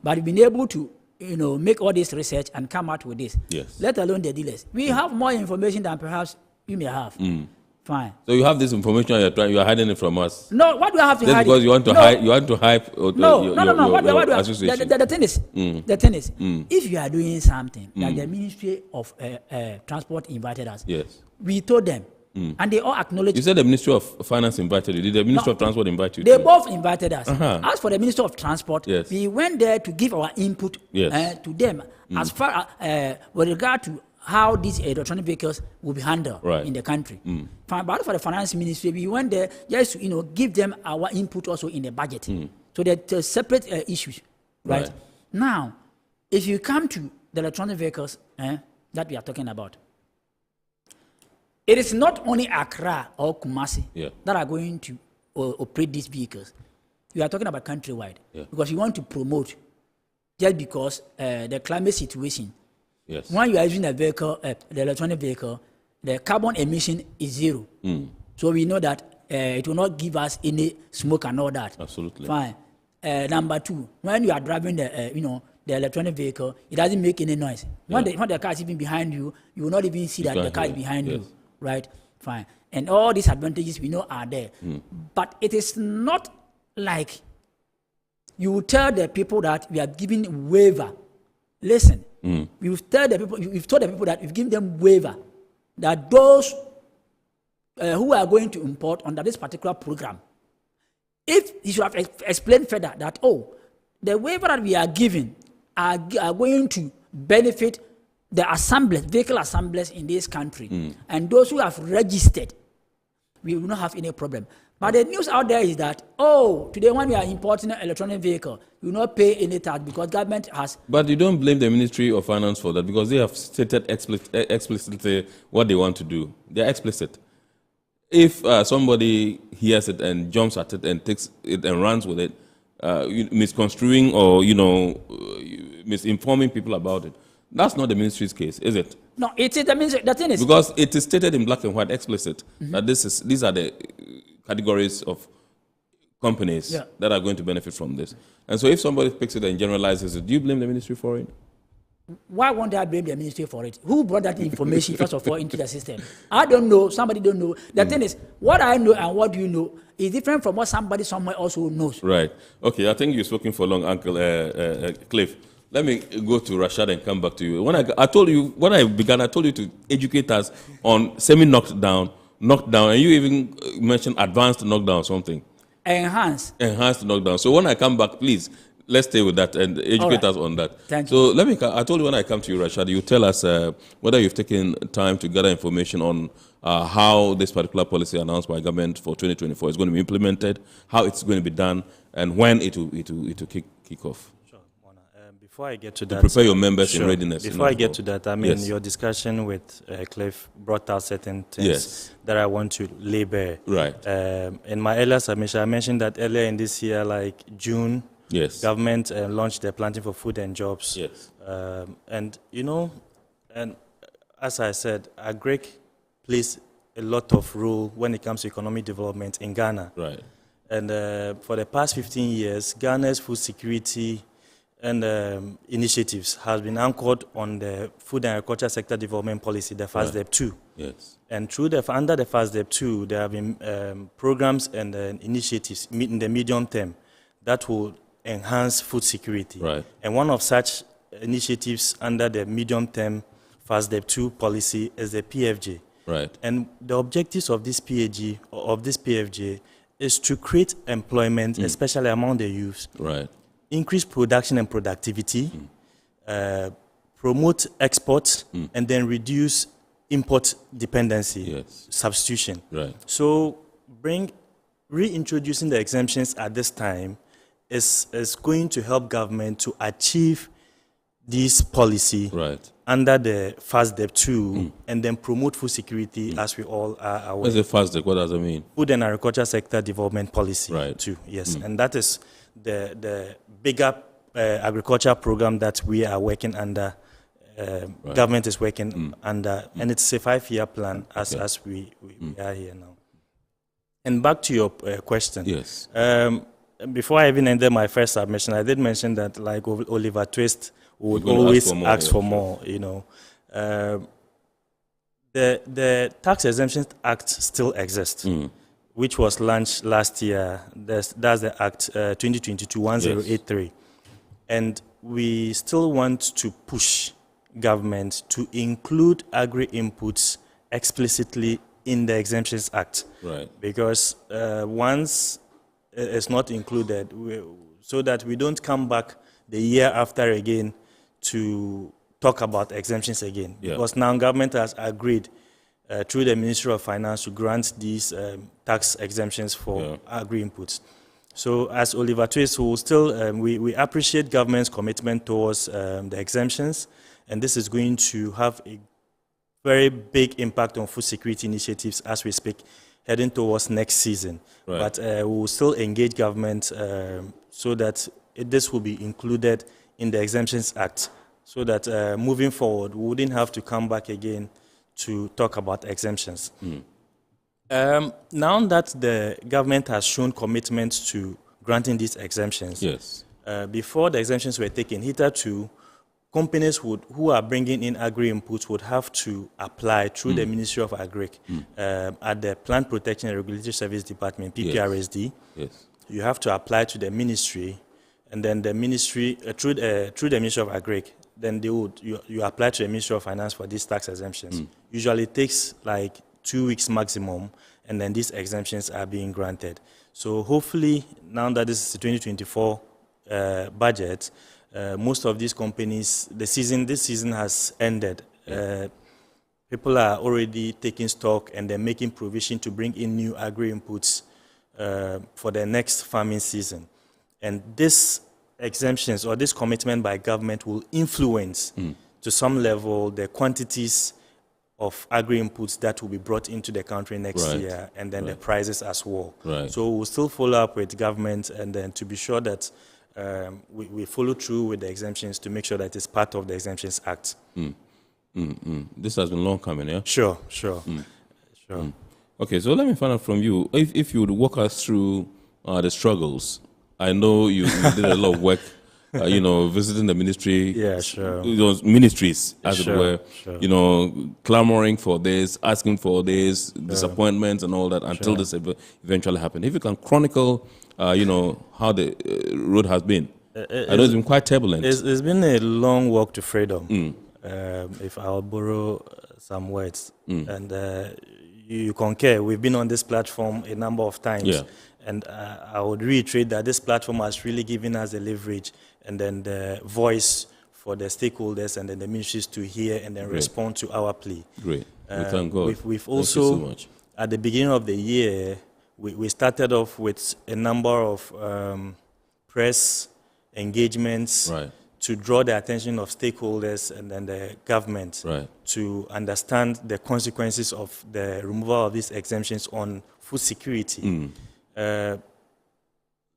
but you've been able to, make all this research and come out with this. Yes. Let alone the dealers. We have more information than perhaps you may have. Fine. So you have this information and you are hiding it from us. No, what do I have to hide? Because you want to hide. You want to hype. No. Your association. The thing is, if you are doing something like the Ministry of Transport invited us, yes, we told them, and they all acknowledged. You said the Ministry of Finance invited you. Did the Ministry of Transport invite you? They both invited us. As for the Ministry of Transport, we went there to give our input to them as far with regard to how these electronic vehicles will be handled in the country. But for the finance ministry, we went there just to give them our input also in the budget. So they're separate issues, right? Now, if you come to the electronic vehicles that we are talking about, it is not only Accra or Kumasi that are going to operate these vehicles. We are talking about countrywide because we want to promote just because the climate situation. Yes. When you are using a vehicle, the electronic vehicle, the carbon emission is 0. So we know that it will not give us any smoke and all that. Absolutely. Fine. Number 2, when you are driving the the electronic vehicle, it doesn't make any noise. When the car is even behind you, you will not even see that the car is behind you, right? Fine. And all these advantages we know are there. But it is not like you tell the people that we are giving waiver. Listen, you've told the people that we've given them waiver, that those who are going to import under this particular program, if you should have explained further that, oh, the waiver that we are giving are going to benefit the assemblers, vehicle assemblers in this country, and those who have registered, we will not have any problem. But the news out there is that, oh, today when we are importing an electronic vehicle, you will not pay any tax because government has... But you don't blame the Ministry of Finance for that because they have stated explicitly what they want to do. They are explicit. If somebody hears it and jumps at it and takes it and runs with it, misconstruing or, misinforming people about it, that's not the ministry's case, is it? No, it is the ministry. The thing is... Because it is stated in black and white, explicit, that these are the categories of companies that are going to benefit from this. And so if somebody picks it and generalizes it, do you blame the ministry for it? Why won't I blame the ministry for it? Who brought that information, first of all, into the system? I don't know. Somebody don't know. The thing is, what I know and what you know is different from what somebody somewhere also knows. Right. Okay, I think you've spoken for long, Uncle Cliff. Let me go to Rashad and come back to you. When I told you, when I began, I told you to educate us on semi-knockdown, knockdown, and you even mentioned advanced knockdown, something. Enhanced knockdown. So when I come back, please, let's stay with that and educate us on that. Thank you. So I told you when I come to you, Rashad, you tell us whether you've taken time to gather information on how this particular policy announced by government for 2024 is going to be implemented, how it's going to be done, and when it will kick off. Before I get to that, prepare your members in readiness. Before I get to that, I mean, your discussion with Cliff brought out certain things that I want to lay bare. Right. In my earlier submission, I mentioned that earlier in this year, like June, government launched the Planting for Food and Jobs. Yes. And as I said, AGRIC plays a lot of role when it comes to economic development in Ghana. Right. And for the past 15 years, Ghana's food security and initiatives has been anchored on the Food and Agriculture Sector Development Policy, the FASDEP 2. Yes. And under the FASDEP 2, there have been programs and initiatives in the medium term that will enhance food security. Right. And one of such initiatives under the medium term FASDEP 2 policy is the PFJ. Right. And the objectives of this PFJ is to create employment, especially among the youth. Right. Increase production and productivity, promote exports, and then reduce import dependency, substitution. Right. So reintroducing the exemptions at this time is going to help government to achieve this policy under the FASDEP 2 and then promote food security as we all are aware. What's the FASDEP? What does it mean? Food and Agriculture Sector Development Policy 2, yes. And that is the bigger agriculture program that we are working under, government is working under, and it's a 5-year plan as we are here now. And back to your question. Yes. Before I even ended my first submission, I did mention that like Oliver Twist would always ask for more, you know. The Tax Exemptions Act still exists. Which was launched last year. That's the Act 2022-1083. And we still want to push government to include agri-inputs explicitly in the Exemptions Act. Right. Because once it's not included, so that we don't come back the year after again to talk about exemptions again. Because now government has agreed through the Ministry of Finance to grant these tax exemptions for agri-inputs. So as Oliver Twist, who still, we appreciate government's commitment towards the exemptions, and this is going to have a very big impact on food security initiatives as we speak, heading towards next season. But we will still engage government so that this will be included in the Exemptions Act, so that moving forward, we wouldn't have to come back again to talk about exemptions. Now that the government has shown commitment to granting these exemptions, yes. Before the exemptions were taken, hitherto, companies who are bringing in agri-inputs would have to apply through the Ministry of Agric at the Plant Protection and Regulatory Service Department, PPRSD. Yes. You have to apply to the ministry, and then the ministry, through the Ministry of Agric, then you apply to the Ministry of Finance for these tax exemptions. Usually it takes like 2 weeks maximum, and then these exemptions are being granted. So hopefully, now that this is the 2024 budget, most of these companies, this season has ended. People are already taking stock, and they're making provision to bring in new agri-inputs for the next farming season. And this exemptions or this commitment by government will influence to some level the quantities of agri-inputs that will be brought into the country next year, and then the prices as well. So we'll still follow up with government, and then to be sure that we follow through with the exemptions to make sure that it's part of the Exemptions Act. This has been long coming, yeah? Sure. Okay, so let me find out from you, if you would walk us through the struggles. I know you did a lot of work, visiting the ministry, those ministries, as it were, clamoring for this, asking for this, disappointments and all that, until this eventually happened. If you can chronicle, how the road has been. I know it's been quite turbulent. It's been a long walk to freedom, if I'll borrow some words. And you concur, we've been on this platform a number of times. And I would reiterate that this platform has really given us the leverage and then the voice for the stakeholders and then the ministries to hear and then respond to our plea. Great. We thank God. We've also, thank you so much. At the beginning of the year, we started off with a number of press engagements to draw the attention of stakeholders and then the government to understand the consequences of the removal of these exemptions on food security.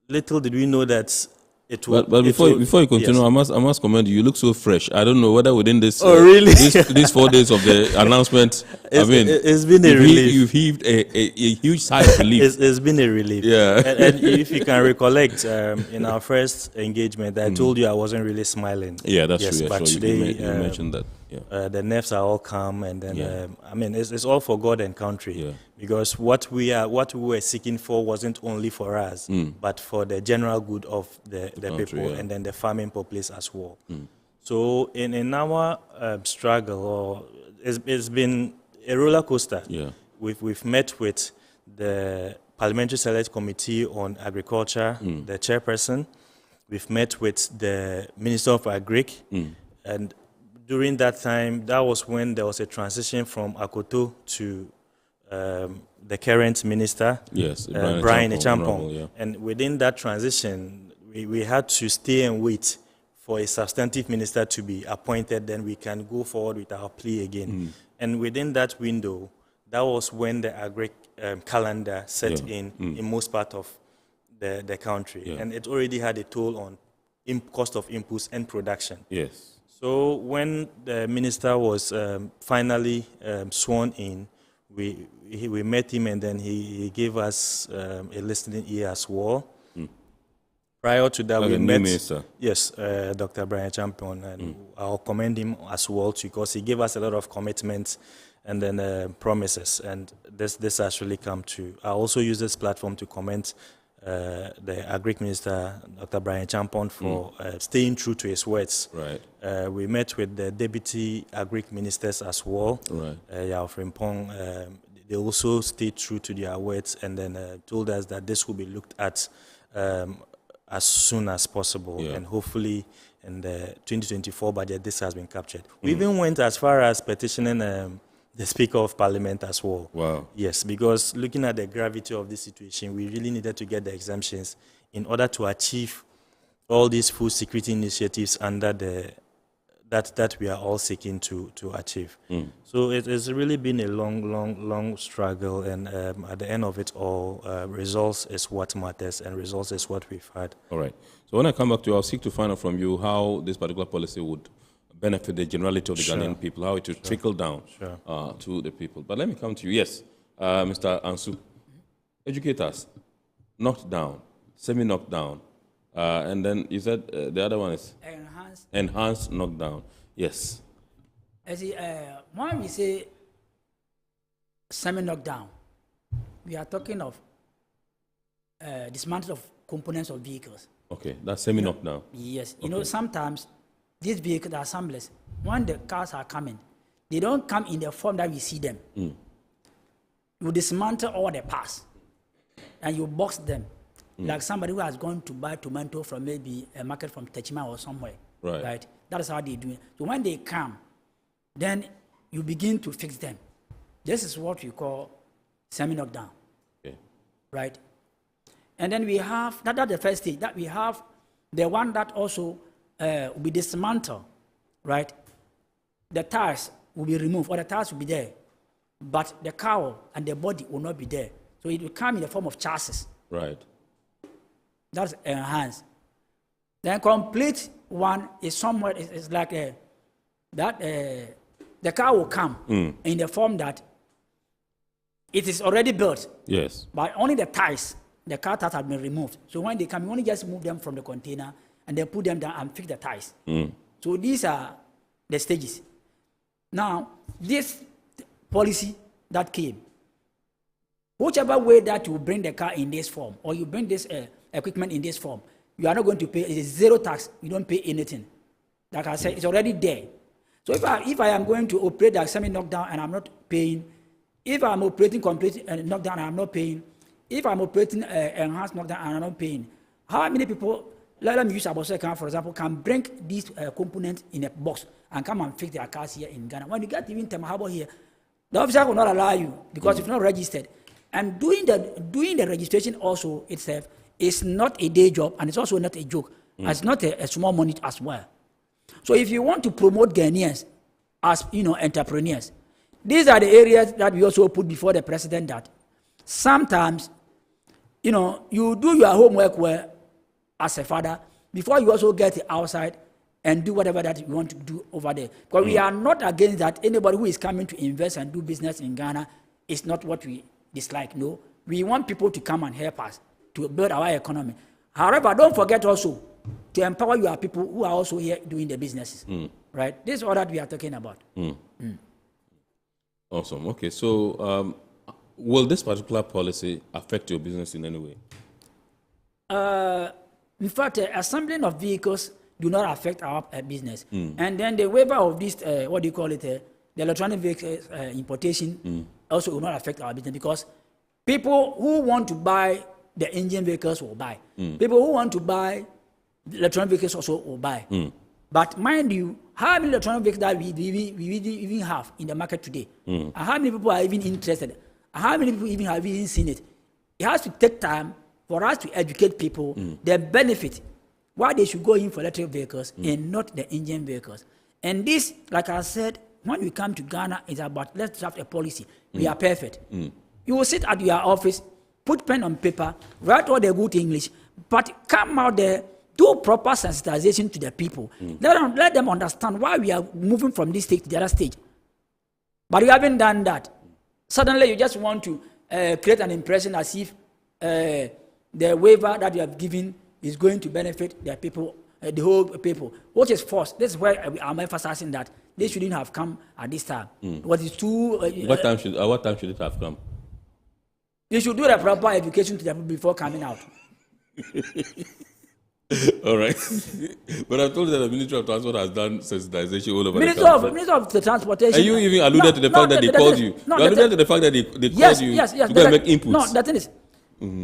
Little did we know that it will. But before you continue, I must commend you. You look so fresh. I don't know whether within this these 4 days of the announcement, it's been a relief. You've heaved a huge sigh of relief. It's been a relief. Yeah. And if you can recollect, in our first engagement, I told you I wasn't really smiling. Yeah, that's true. But sure. today, you mentioned that. Yeah. The nerves are all calm, and then it's all for God and country. Because what we were seeking for wasn't only for us, but for the general good of the people and then the farming populace as well. So in our struggle, it's been a roller coaster. We've met with the Parliamentary Select Committee on Agriculture, the chairperson. We've met with the Minister of Agric, and during that time, that was when there was a transition from Akoto to the current minister, Brian Echampong. And within that transition, we had to stay and wait for a substantive minister to be appointed, then we can go forward with our plea again. And within that window, that was when the agri calendar set in most part of the country. And it already had a toll on cost of inputs and production. So when the minister was finally sworn in, we met him, and then he gave us a listening ear as well. Prior to that, we met Dr. Brian Champion, and I'll commend him as well because he gave us a lot of commitments and then promises, and this has really come true. I also use this platform to commend the Agric Minister, Dr. Brian Champon, for staying true to his words. We met with the Deputy Agric Ministers as well. Yao Frimpong, they also stayed true to their words and then told us that this will be looked at as soon as possible, and hopefully in the 2024 budget this has been captured. We even went as far as petitioning the Speaker of Parliament as well. Wow. Yes, because looking at the gravity of this situation, we really needed to get the exemptions in order to achieve all these food security initiatives under the that we are all seeking to achieve. So it's really been a long struggle, and at the end of it all, results is what matters, and results is what we've had. All right. So when I come back to you, I'll seek to find out from you how this particular policy would benefit the generality of the Ghanaian people, how it will trickle down to the people. But let me come to you. Yes, Mr. Ansu, educators, knocked down, semi-knocked down, and then you said the other one is? Enhanced knockdown. Yes. When we say semi-knockdown, we are talking of dismantle of components of vehicles. Okay, that's semi-knockdown. Yes. You know, sometimes these vehicles, the assemblers, when the cars are coming, they don't come in the form that we see them. You dismantle all the parts and you box them. Like somebody who has gone to buy tomato from maybe a market from Tema or somewhere. Right. That is how they do it. So when they come, then you begin to fix them. This is what we call semi-knockdown. Okay. Right. And then we have, that's the first stage, that we have the one that also will be dismantled, right? The tires will be removed, or the tires will be there, but the cowl and the body will not be there. So it will come in the form of chassis. Right. That's enhanced. Then complete one is somewhere, it's like the car will come in the form that it is already built. Yes. But only the tires, the car tires have been removed. So when they come, you only just move them from the container and then put them down and fix the tires. So these are the stages. Now, this policy that came, whichever way that you bring the car in this form, or you bring this equipment in this form, you are not going to pay. It is zero tax. You don't pay anything. Like I said, it's already there. So if I am going to operate the semi-knockdown and I'm not paying, if I'm operating complete knockdown and I'm not paying, if I'm operating enhanced knockdown and I'm not paying, how many people, let me use Aboseka, for example, can bring these components in a box and come and fix their cars here in Ghana? When you get even Tema Harbour here, the officer will not allow you because you've not registered. And doing the registration also itself is not a day job, and it's also not a joke. It's not a small money as well. So if you want to promote Ghanaians as entrepreneurs, these are the areas that we also put before the president, that sometimes you do your homework well as a father before you also get outside and do whatever that you want to do over there. Because we are not against that. Anybody who is coming to invest and do business in Ghana is not what we dislike. No, we want people to come and help us to build our economy. However, don't forget also to empower your people who are also here doing the businesses. Right? This is all that we are talking about. Awesome. Okay, so will this particular policy affect your business in any way? In fact, assembling of vehicles do not affect our business. And then the waiver of this, the electronic vehicles importation also will not affect our business, because people who want to buy the engine vehicles will buy. People who want to buy electronic vehicles also will buy. But mind you, how many electronic vehicles that we even have in the market today? And how many people are even interested? How many people even have even seen it? It has to take time for us to educate people the benefit, why they should go in for electric vehicles and not the engine vehicles. And this, like I said, when we come to Ghana, it's about let's draft a policy. We are perfect. You will sit at your office, put pen on paper, write all the good English, but come out there, do proper sensitization to the people. Let them understand why we are moving from this stage to the other stage. But you haven't done that. Suddenly you just want to create an impression as if the waiver that you have given is going to benefit the people, the whole people, which is false. This is why I'm emphasizing that they shouldn't have come at this time. What is too? What time should it have come? You should do the proper education to the people before coming out. All right. But I told you that the Ministry of Transport has done sensitization all over the country. Minister of the Transportation. And you even alluded to the fact that they called you. You alluded to the fact that they called you to go and make inputs. No, the thing is,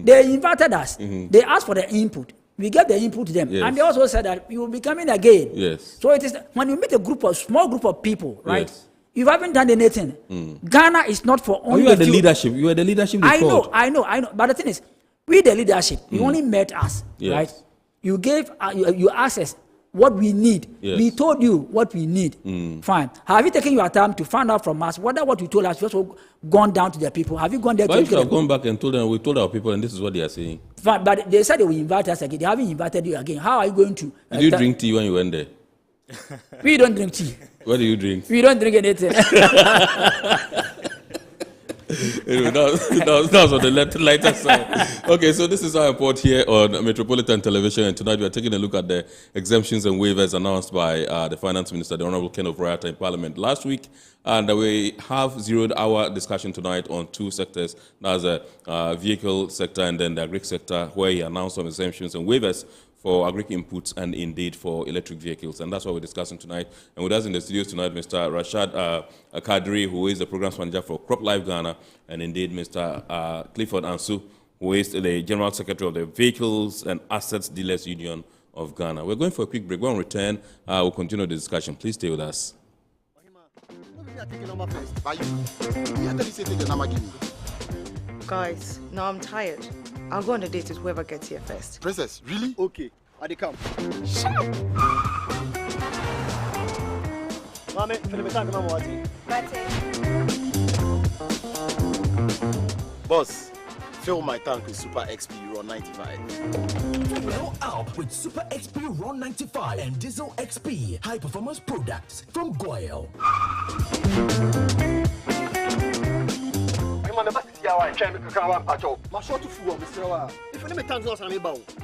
they invited us. They asked for the input. We gave the input to them. And they also said that we will be coming again. Yes. So it is when you meet a small group of people, right? Yes. You haven't done anything. Ghana is not for only you are the leadership. You are the leadership. I know. But the thing is, we the leadership, you only met us, right? You gave you asked us what we need. Yes. We told you what we need. Fine. Have you taken your time to find out from us whether what you told us has also gone down to the people? Have you gone there? But to if you have gone back and told them, we told our people, and this is what they are saying. Fine, but they said they will invite us again. They haven't invited you again. How are you going to? Did you drink tea when you went there? We don't drink tea. What do you drink? We don't drink anything. Anyway, that was on the lighter side. Okay, so this is our report here on Metropolitan Television, and tonight we are taking a look at the exemptions and waivers announced by the Finance Minister, the Honourable Ken Ofori-Atta, in Parliament last week. And we have zeroed our discussion tonight on two sectors. That's the vehicle sector and then the agri sector, where he announced some exemptions and waivers for agri inputs and indeed for electric vehicles. And that's what we're discussing tonight. And with us in the studios tonight, Mr. Rashad Kadri, who is the Programs Manager for Crop Life Ghana, and indeed Mr. Clifford Ansu, who is the General Secretary of the Vehicles and Assets Dealers Union of Ghana. We're going for a quick break. When we return, we'll continue the discussion. Please stay with us. Guys, now I'm tired. I'll go on a date with whoever gets here first. Princess, really? Okay, I come. Shut up! Mame, boss, fill my tank with Super XP Raw 95. Level up with Super XP Raw 95 and Diesel XP high performance products from Goyle.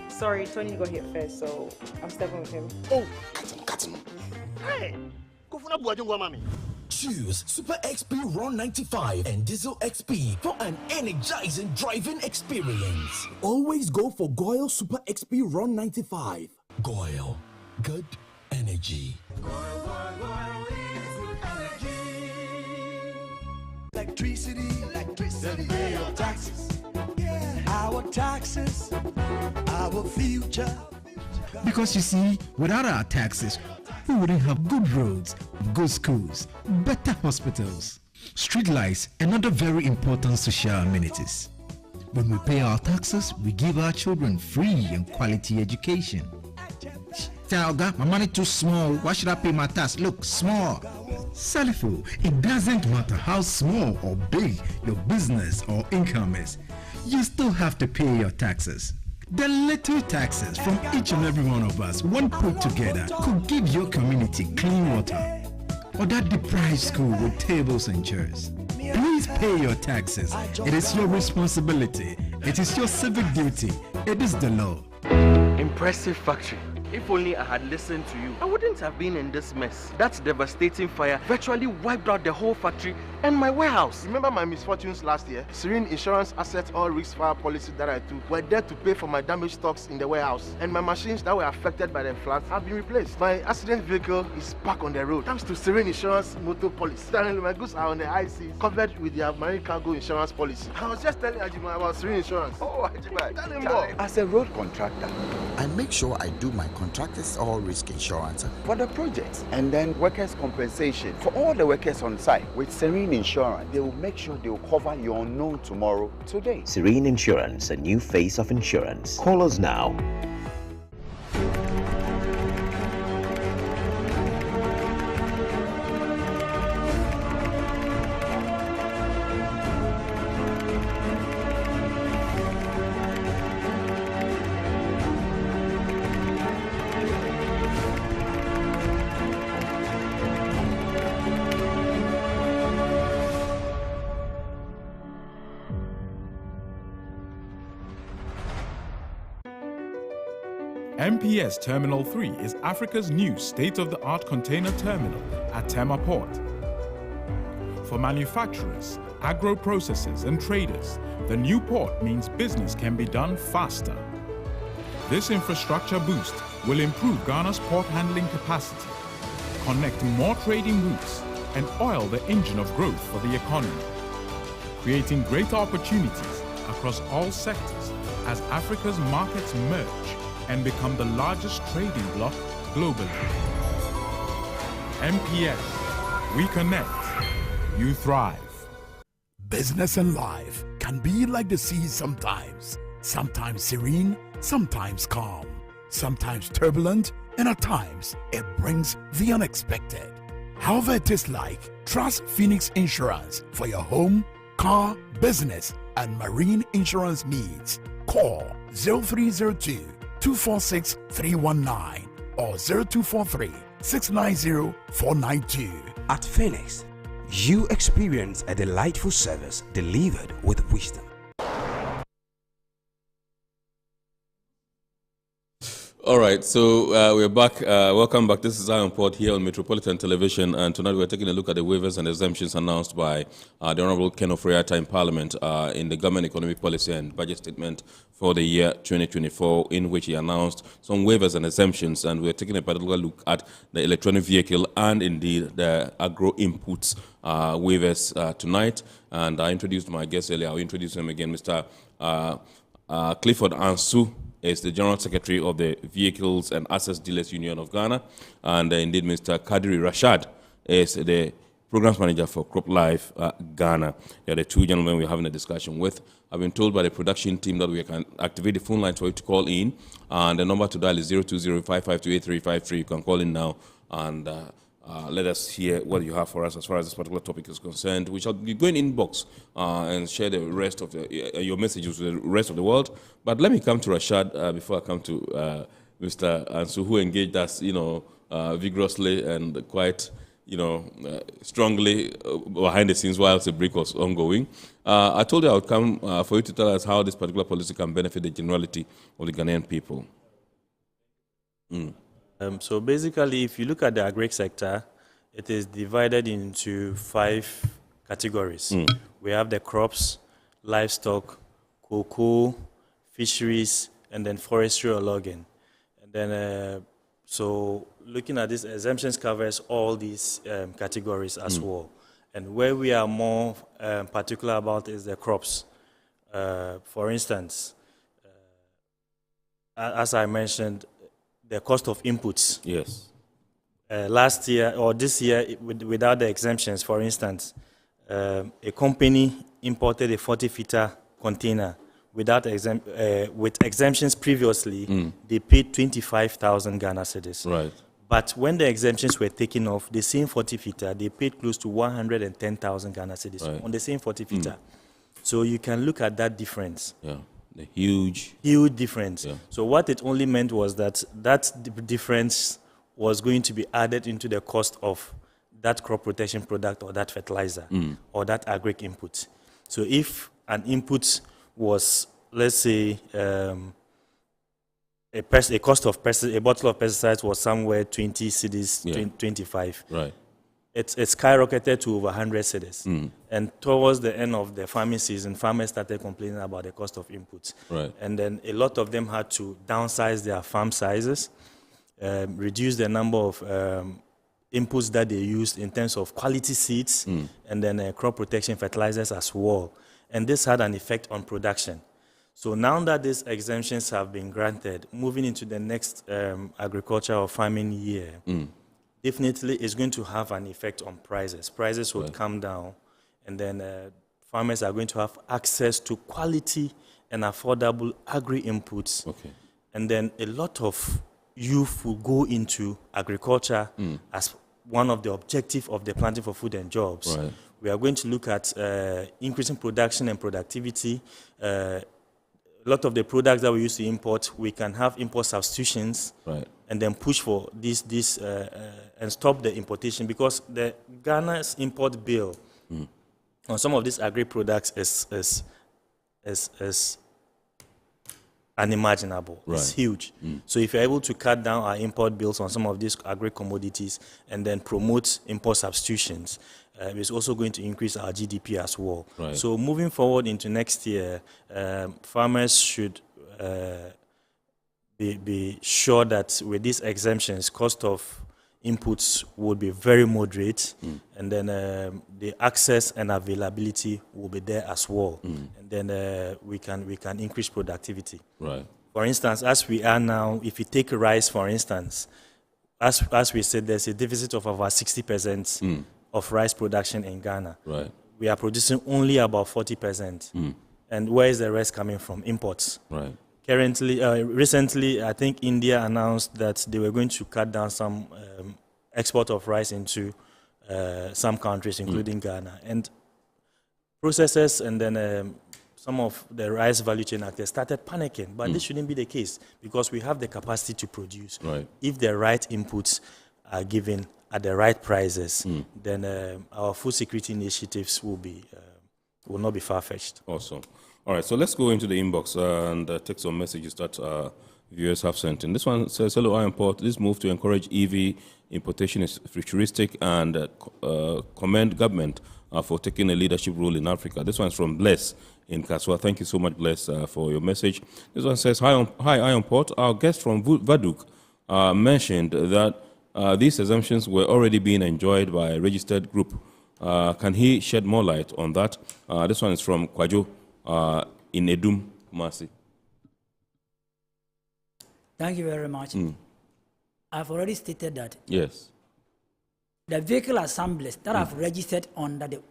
Sorry, Tony got here first, so I'm stepping with him. Oh, cut him. Hey, go for mommy. Choose Super XP Raw 95 and Diesel XP for an energizing driving experience. Always go for Goyle Super XP Raw 95. Goyle, good energy. Electricity, then pay your taxes. Yeah. Our taxes, our future. Because you see, without our taxes, we wouldn't have good roads, good schools, better hospitals, street lights, and other very important social amenities. When we pay our taxes, we give our children free and quality education. Talga, my money too small. Why should I pay my tax? Look, small. Salifo, it doesn't matter how small or big your business or income is. You still have to pay your taxes. The little taxes from each and every one of us, when put together, could give your community clean water or that deprived school with tables and chairs. Please pay your taxes. It is your responsibility. It is your civic duty. It is the law. Impressive factory. If only I had listened to you, I wouldn't have been in this mess. That devastating fire virtually wiped out the whole factory and my warehouse. Remember my misfortunes last year? Serene Insurance Assets All Risk Fire policy that I took were there to pay for my damaged stocks in the warehouse. And my machines that were affected by the floods have been replaced. My accident vehicle is back on the road thanks to Serene Insurance motor policy. Suddenly my goods are on the high seas, covered with their marine cargo insurance policy. I was just telling Ajima about Serene Insurance. Oh, Ajima, tell him more. As a road contractor, I make sure I do my contractors all risk insurance for the projects and then workers' compensation for all the workers on site. With Serene Insurance, they will make sure they will cover your unknown tomorrow today. Serene Insurance, a new face of insurance. Call us now. MPS Terminal 3 is Africa's new state-of-the-art container terminal at Tema Port. For manufacturers, agro-processors and traders, the new port means business can be done faster. This infrastructure boost will improve Ghana's port handling capacity, connect more trading routes, and oil the engine of growth for the economy, creating greater opportunities across all sectors as Africa's markets merge and become the largest trading bloc globally. MPS, we connect, you thrive. Business and life can be like the sea sometimes. Sometimes serene, sometimes calm. Sometimes turbulent, and at times it brings the unexpected. However it is like, trust Phoenix Insurance for your home, car, business, and marine insurance needs. Call 0302 246 319 or 0243 690 492. At Phoenix, you experience a delightful service delivered with wisdom. All right, so we're back. Welcome back. This is Zion Port here on Metropolitan Television, and tonight we're taking a look at the waivers and exemptions announced by the Honorable Ken Ofori-Atta in Parliament in the Government Economic Policy and Budget Statement for the year 2024, in which he announced some waivers and exemptions, and we're taking a particular look at the electronic vehicle and indeed the agro inputs waivers tonight. And I introduced my guest earlier. I'll introduce him again, Mr. Clifford Ansu is the General Secretary of the Vehicles and Assets Dealers Union of Ghana, and indeed Mr. Kadiri Rashad is the Programs Manager for Crop Life Ghana. They are the two gentlemen we're having a discussion with. I've been told by the production team that we can activate the phone lines for you to call in, and the number to dial is 020-552-8353. You can call in now and let us hear what you have for us as far as this particular topic is concerned. We shall be going inbox and share the rest of your messages with the rest of the world. But let me come to Rashad before I come to Mr. Ansu, who engaged us, vigorously and quite, strongly behind the scenes while the break was ongoing. I told you I would come for you to tell us how this particular policy can benefit the generality of the Ghanaian people. So basically, if you look at the agri sector, it is divided into 5 categories. We have the crops, livestock, cocoa, fisheries, and then forestry or logging. And then, so looking at this, exemptions covers all these categories as well. And where we are more particular about is the crops. For instance, as I mentioned, the cost of inputs. Yes. Last year or this year, without the exemptions, for instance, a company imported a 40-footer container without with exemptions previously. They paid 25,000 Ghana cedis. Right. But when the exemptions were taken off, the same 40-footer, they paid close to 110,000 Ghana cedis on the same 40-footer. So you can look at that difference. Yeah. The huge difference. Yeah. So what it only meant was that difference was going to be added into the cost of that crop protection product or that fertilizer or that agri input. So if an input was, let's say, a cost of a bottle of pesticides was somewhere 20 cedis, 25. Right. It skyrocketed to over 100 cedis. And towards the end of the farming season, farmers started complaining about the cost of inputs. Right. And then a lot of them had to downsize their farm sizes, reduce the number of inputs that they used in terms of quality seeds, and then crop protection fertilizers as well. And this had an effect on production. So now that these exemptions have been granted, moving into the next agriculture or farming year, definitely it's going to have an effect on prices. Prices would come down, and then farmers are going to have access to quality and affordable agri-inputs. Okay. And then a lot of youth will go into agriculture as one of the objectives of the Planting for Food and Jobs. Right. We are going to look at increasing production and productivity. A lot of the products that we used to import, we can have import substitutions. Right. And then push for this and stop the importation, because the Ghana's import bill on some of these agri products is unimaginable. Right. It's huge. So if you're able to cut down our import bills on some of these agri commodities and then promote import substitutions, it's also going to increase our GDP as well. Right. So moving forward into next year, farmers should be sure that with these exemptions, cost of inputs will be very moderate, and then the access and availability will be there as well, and then we can increase productivity. Right. For instance, as we are now, if you take rice, for instance, as we said, there's a deficit of about 60% of rice production in Ghana. Right. We are producing only about 40%, and where is the rest coming from? Imports. Right. recently, I think India announced that they were going to cut down some export of rice into some countries, including Ghana. And processors and then some of the rice value chain actors started panicking. But this shouldn't be the case because we have the capacity to produce. Right. If the right inputs are given at the right prices, then our food security initiatives will not be far-fetched. Awesome. All right, so let's go into the inbox and take some messages that viewers have sent in. This one says, hello, I import. This move to encourage EV importation is futuristic and commend government for taking a leadership role in Africa. This one's from Bless in Kaswa. Thank you so much, Bless, for your message. This one says, hi, I import. Our guest from Vaduk mentioned that these exemptions were already being enjoyed by a registered group. Can he shed more light on that? This one is from Kwajo in Edum, Kumasi. Thank you very much. I've already stated that. Yes. The vehicle assemblers that have registered under the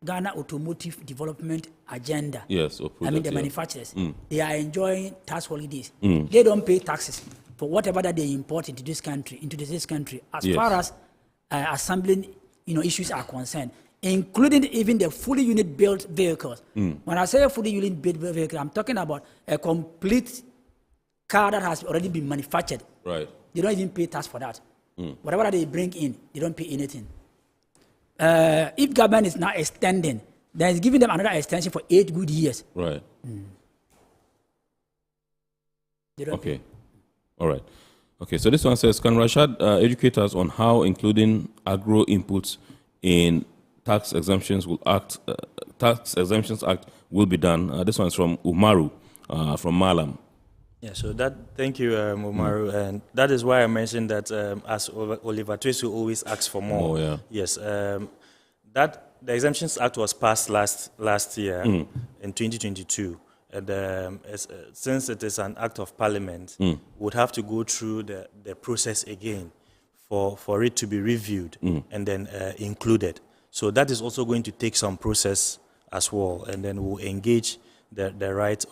Ghana Automotive Development Agenda, yes, the manufacturers, they are enjoying tax holidays. Mm. They don't pay taxes for whatever that they import into this country, as far as assembling issues are concerned, including even the fully unit-built vehicles. When I say a fully unit-built vehicle, I'm talking about a complete car that has already been manufactured. Right. They don't even pay tax for that. Whatever that they bring in, they don't pay anything. If government is now extending, then it's giving them another extension for 8 good years. Right. Okay. Pay. All right. Okay, so this one says, can Rashad educate us on how including agro inputs in tax exemptions act will be done? This one's from Umaru, from Malam. Yeah, so thank you, Umaru, and that is why I mentioned that as Oliver Twist always asks for more. Yeah. Yes, the Exemptions Act was passed last year in 2022. And since it is an act of parliament, we would have to go through the process again for it to be reviewed and then included. So that is also going to take some process as well, and then we'll engage the right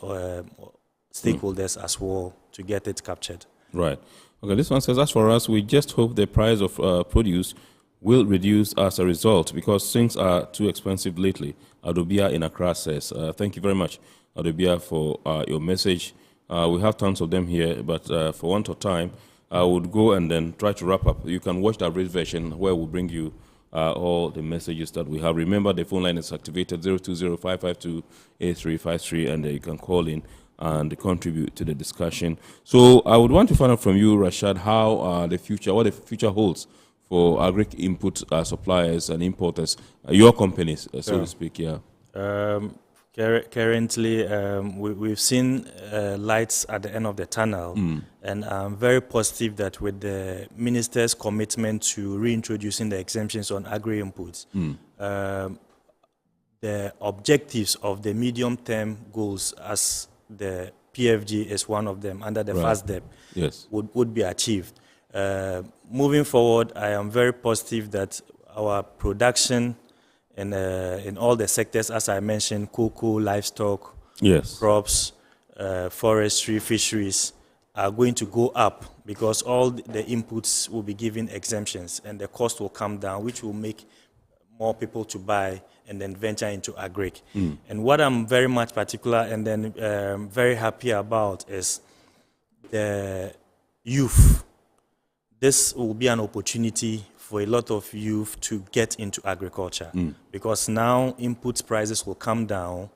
stakeholders as well to get it captured. Right. Okay, this one says, as for us, we just hope the price of produce will reduce as a result because things are too expensive lately. Adobia in Accra says, thank you very much, Adobia, for your message. We have tons of them here, but for want of time, I would go and then try to wrap up. You can watch the abridged version where we'll bring you all the messages that we have. Remember, the phone line is activated 020-552-8353, and you can call in and contribute to the discussion. So I would want to find out from you, Rashad, how what the future holds for agri input suppliers and importers, your companies, so to speak. Yeah. Currently, we've seen lights at the end of the tunnel, and I'm very positive that with the minister's commitment to reintroducing the exemptions on agri inputs, the objectives of the medium-term goals, as the PFG is one of them under the FASDEP, would be achieved. Moving forward, I am very positive that our production in all the sectors, as I mentioned, cocoa, livestock, crops, forestry, fisheries, are going to go up because all the inputs will be given exemptions and the cost will come down, which will make more people to buy and then venture into agri. And what I'm very much particular and then very happy about is the youth. This will be an opportunity for a lot of youth to get into agriculture because now input prices will come down,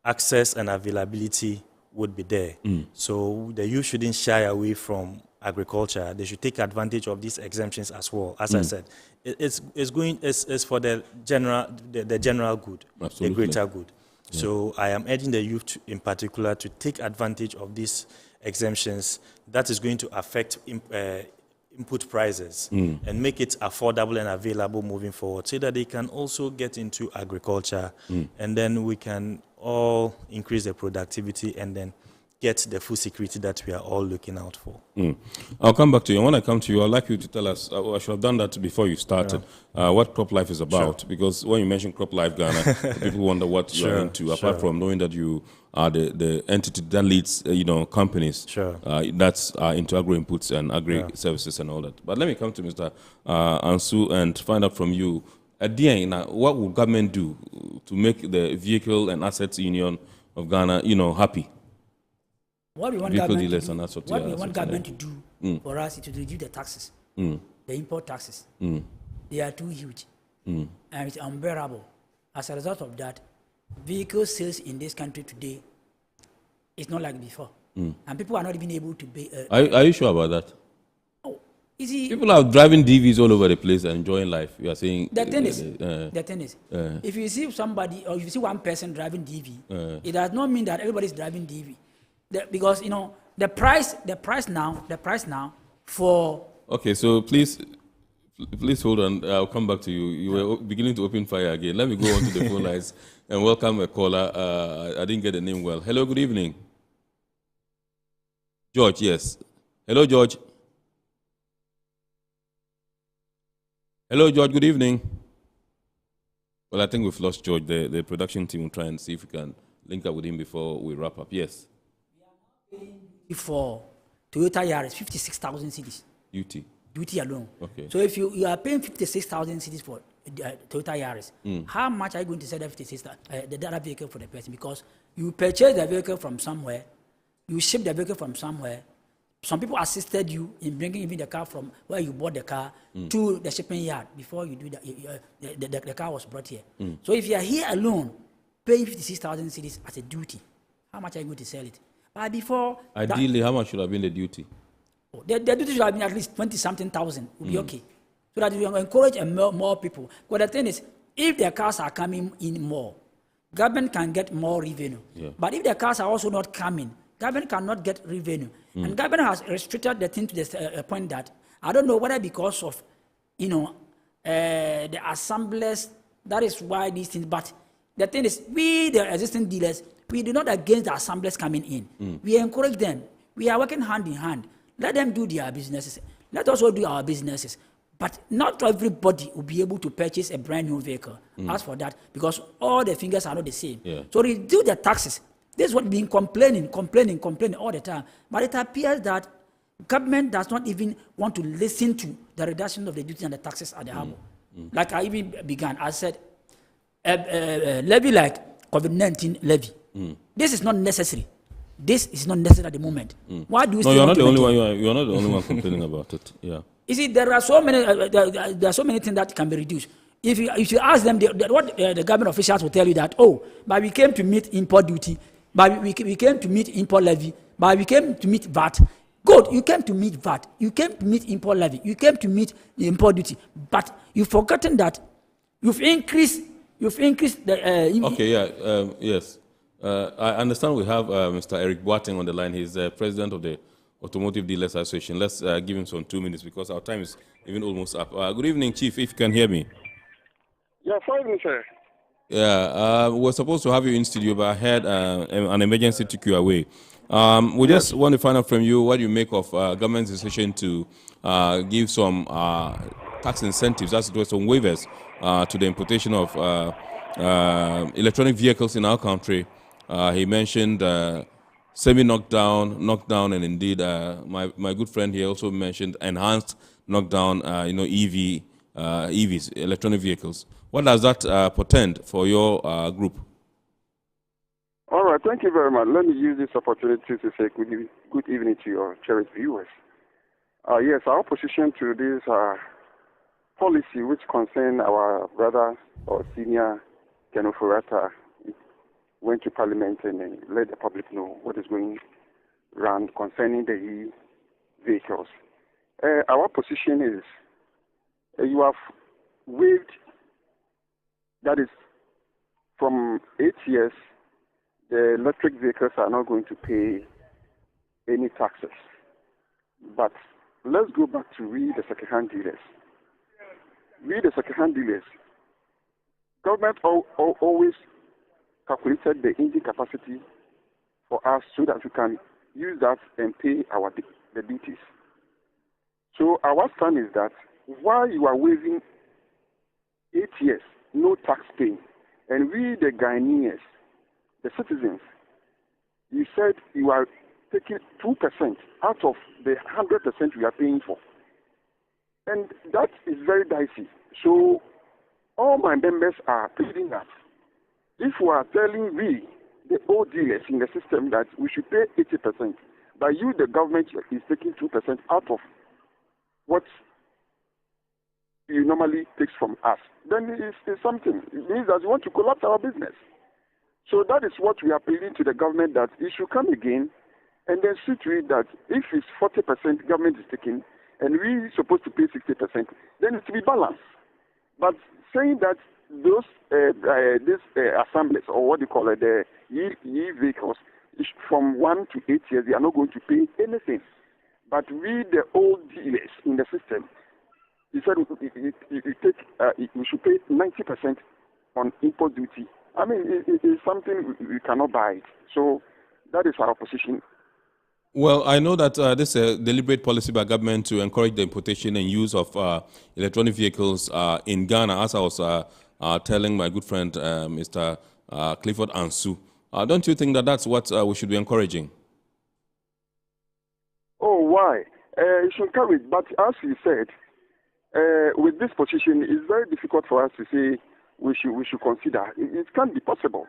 access and availability would be there. So the youth shouldn't shy away from agriculture. They should take advantage of these exemptions as well. As I said, it's for the general good, the greater good. Yeah. So I am urging the youth in particular to take advantage of these exemptions that is going to affect input prices and make it affordable and available moving forward so that they can also get into agriculture and then we can all increase the productivity and then get the full security that we are all looking out for. I'll come back to you. And when I come to you, I'd like you to tell us, I should have done that before you started, what Crop Life is about. Sure. Because when you mention Crop Life Ghana, people wonder what you're into, apart from knowing that you are the entity that leads, companies that's into agro-inputs and agri-services and all that. But let me come to Mr. Ansu and find out from you, at the end, what will government do to make the Vehicle and Assets Union of Ghana, happy? What we want government to do for us is to reduce the taxes, the import taxes. They are too huge and it's unbearable. As a result of that, vehicle sales in this country today is not like before. And people are not even able to pay. Are you sure about that? People are driving DVs all over the place and enjoying life. You are saying the thing is, if you see somebody or if you see one person driving DV, it does not mean that everybody is driving DV. Because the price now for. Okay, so please hold on. I'll come back to you. You were beginning to open fire again. Let me go on to the phone lines and welcome a caller. I didn't get the name well. Hello, good evening. George, yes. Hello, George. Hello, George. Good evening. Well, I think we've lost George. The production team will try and see if we can link up with him before we wrap up. Yes. For Toyota Yaris, 56,000 cedis. Duty alone. Okay. So if you are paying 56,000 cedis for Toyota Yaris, how much are you going to sell the other vehicle for the person? Because you purchase the vehicle from somewhere, you ship the vehicle from somewhere. Some people assisted you in bringing even the car from where you bought the car to the shipping yard before you do the car was brought here. So if you are here alone, paying 56,000 cedis as a duty, how much are you going to sell it? But before... Ideally, how much should have been the duty? The duty should have been at least 20-something thousand. Would be okay. So that you encourage more people. But the thing is, if the cars are coming in more, government can get more revenue. Yeah. But if the cars are also not coming, government cannot get revenue. And government has restricted the thing to the point that, I don't know whether because of, the assemblies, that is why these things, but the thing is, we, the existing dealers, we do not against the assemblies coming in. We encourage them. We are working hand in hand. Let them do their businesses. Let us all do our businesses. But not everybody will be able to purchase a brand new vehicle. As for that, because all the fingers are not the same. Yeah. So reduce the taxes. This is what being complaining all the time. But it appears that government does not even want to listen to the reduction of the duties and the taxes at the harbour. Like I even began, I said, a levy like COVID-19 levy. This is not necessary. This is not necessary at the moment. Why do you? No, you're not the only one. You're not the only one complaining about it. Yeah. You see, there are so many things that can be reduced. If you ask them, what the government officials will tell you that, but we came to meet import duty, but we came to meet import levy, but we came to meet VAT. Good, you came to meet VAT, you came to meet import levy, you came to meet the import duty, but you've forgotten that you've increased the... Okay, yeah, yes. I understand we have Mr. Eric Boateng on the line. He's president of the Automotive Dealers Association. Let's give him some 2 minutes because our time is even almost up. Good evening, Chief, if you can hear me. Yeah, fine, sir. Yeah, we're supposed to have you in studio, but I had an emergency took you away. We just want to find out from you what you make of government's decision to give some tax incentives, that's some waivers to the importation of electronic vehicles in our country. He mentioned semi-knockdown, and indeed my good friend here also mentioned enhanced knockdown, EVs, electronic vehicles. What does that portend for your group? All right, thank you very much. Let me use this opportunity to say good evening to your cherished viewers. Yes, our opposition to this policy which concern our brother or senior General Furata went to Parliament and let the public know what is going on concerning the e-vehicles. Our position is you have waived, that is, from 8 years, the electric vehicles are not going to pay any taxes. But let's go back to we, the second-hand dealers. We, the second-hand dealers, government always calculated the engine capacity for us so that we can use that and pay the duties. So our stand is that while you are waiving 8 years, no tax paying, and we, the Ghanaians, the citizens, you said you are taking 2% out of the 100% we are paying for. And that is very dicey. So all my members are pleading that if we are telling the old dealers in the system, that we should pay 80%, but you, the government, is taking 2% out of what you normally takes from us, then it's something. It means that you want to collapse our business. So that is what we are pleading to the government, that it should come again and then see to it that if it's 40% government is taking and we're supposed to pay 60%, then it will be balanced. But saying that those assemblies, or what you call it, the vehicles, from 1 to 8 years, they are not going to pay anything. But we, the old dealers in the system, he said we should pay 90% on import duty. I mean, it is something we cannot buy it. So that is our position. Well, I know that this is a deliberate policy by government to encourage the importation and use of electronic vehicles in Ghana, as I was telling my good friend, Mr. Clifford Ansu. Don't you think that that's what we should be encouraging? Oh, why? You should encourage, but as you said, with this position, it's very difficult for us to say we should consider. It can't be possible,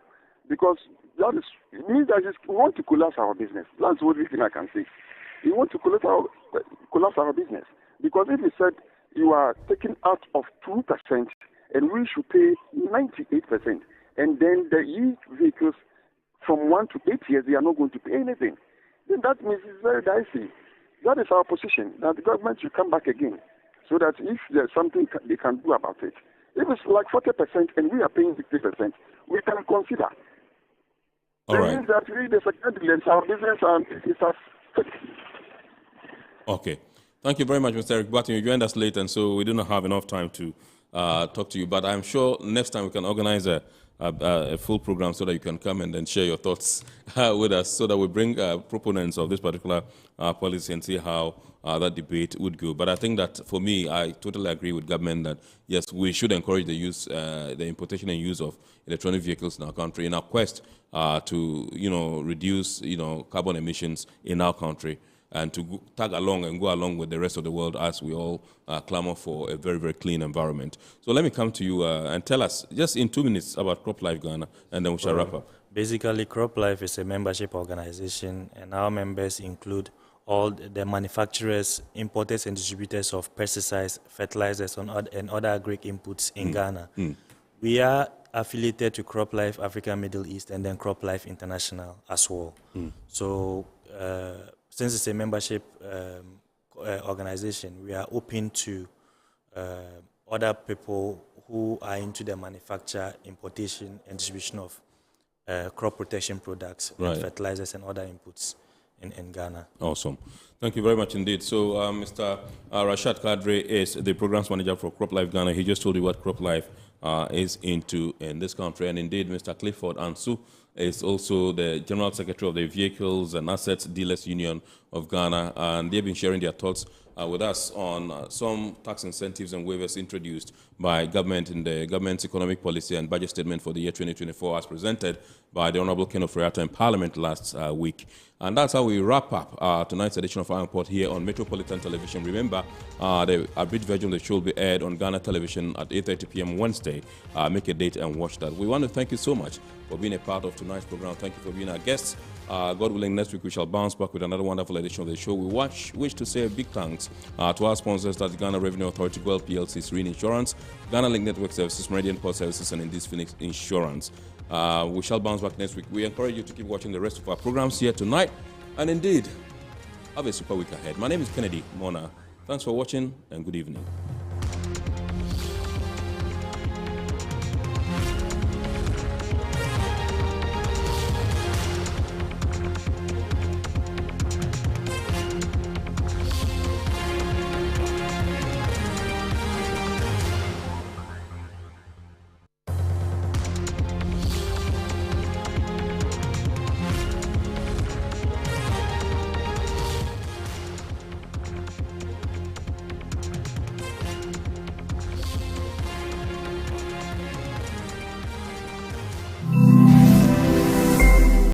because it means that we want to collapse our business. That's what I can say. We want to collapse our business, because if you said you are taking out of 2% and we should pay 98%, and then the e-vehicles from 1 to 8 years, they are not going to pay anything, then that means it's very dicey. That is our position, that the government should come back again, so that if there's something they can do about it. If it's like 40% and we are paying 60%, we can consider. All right. Means that we, the secondary, our business is at. Okay. Thank you very much, Mr. Eric Barton. You joined us late, and so we do not have enough time to talk to you. But I'm sure next time we can organize a full program so that you can come and then share your thoughts with us, so that we bring proponents of this particular policy and see how that debate would go. But I think that, for me, I totally agree with government that, yes, we should encourage the use, the importation and use of electronic vehicles in our country in our quest to, reduce, carbon emissions in our country, and to tag along and go along with the rest of the world as we all clamor for a very, very clean environment. So let me come to you and tell us, just in 2 minutes, about CropLife Ghana, and then we shall wrap up. Basically, CropLife is a membership organization, and our members include all the manufacturers, importers, and distributors of pesticides, fertilizers, and other agri inputs in Ghana. We are affiliated to CropLife Africa, Middle East, and then CropLife International as well. So since it's a membership organization, we are open to other people who are into the manufacture, importation, and distribution of crop protection products, and fertilizers, and other inputs in Ghana. Awesome. Thank you very much indeed. So Mr. Rashad Kadre is the programs manager for CropLife Ghana. He just told you what CropLife is into in this country. And indeed, Mr. Clifford Ansu is also the General Secretary of the Vehicles and Assets Dealers Union of Ghana. And they've been sharing their thoughts with us on some tax incentives and waivers introduced by government in the government's economic policy and budget statement for the year 2024 as presented by the Honorable Ken Ofori-Atta in Parliament last week. And that's how we wrap up tonight's edition of Our Report here on Metropolitan Television. Remember, the abridged version of the show will be aired on Ghana Television at 8:30 p.m. Wednesday. Make a date and watch that. We want to thank you so much for being a part of tonight's program. Thank you for being our guests. God willing, next week we shall bounce back with another wonderful edition of the show. We wish to say a big thanks to our sponsors, that's Ghana Revenue Authority, GWEL PLC, Serene Insurance, Ghana Link Network Services, Meridian Port Services, and Indeed Phoenix Insurance. We shall bounce back next week. We encourage you to keep watching the rest of our programs here tonight. And indeed, have a super week ahead. My name is Kennedy Mona. Thanks for watching and good evening.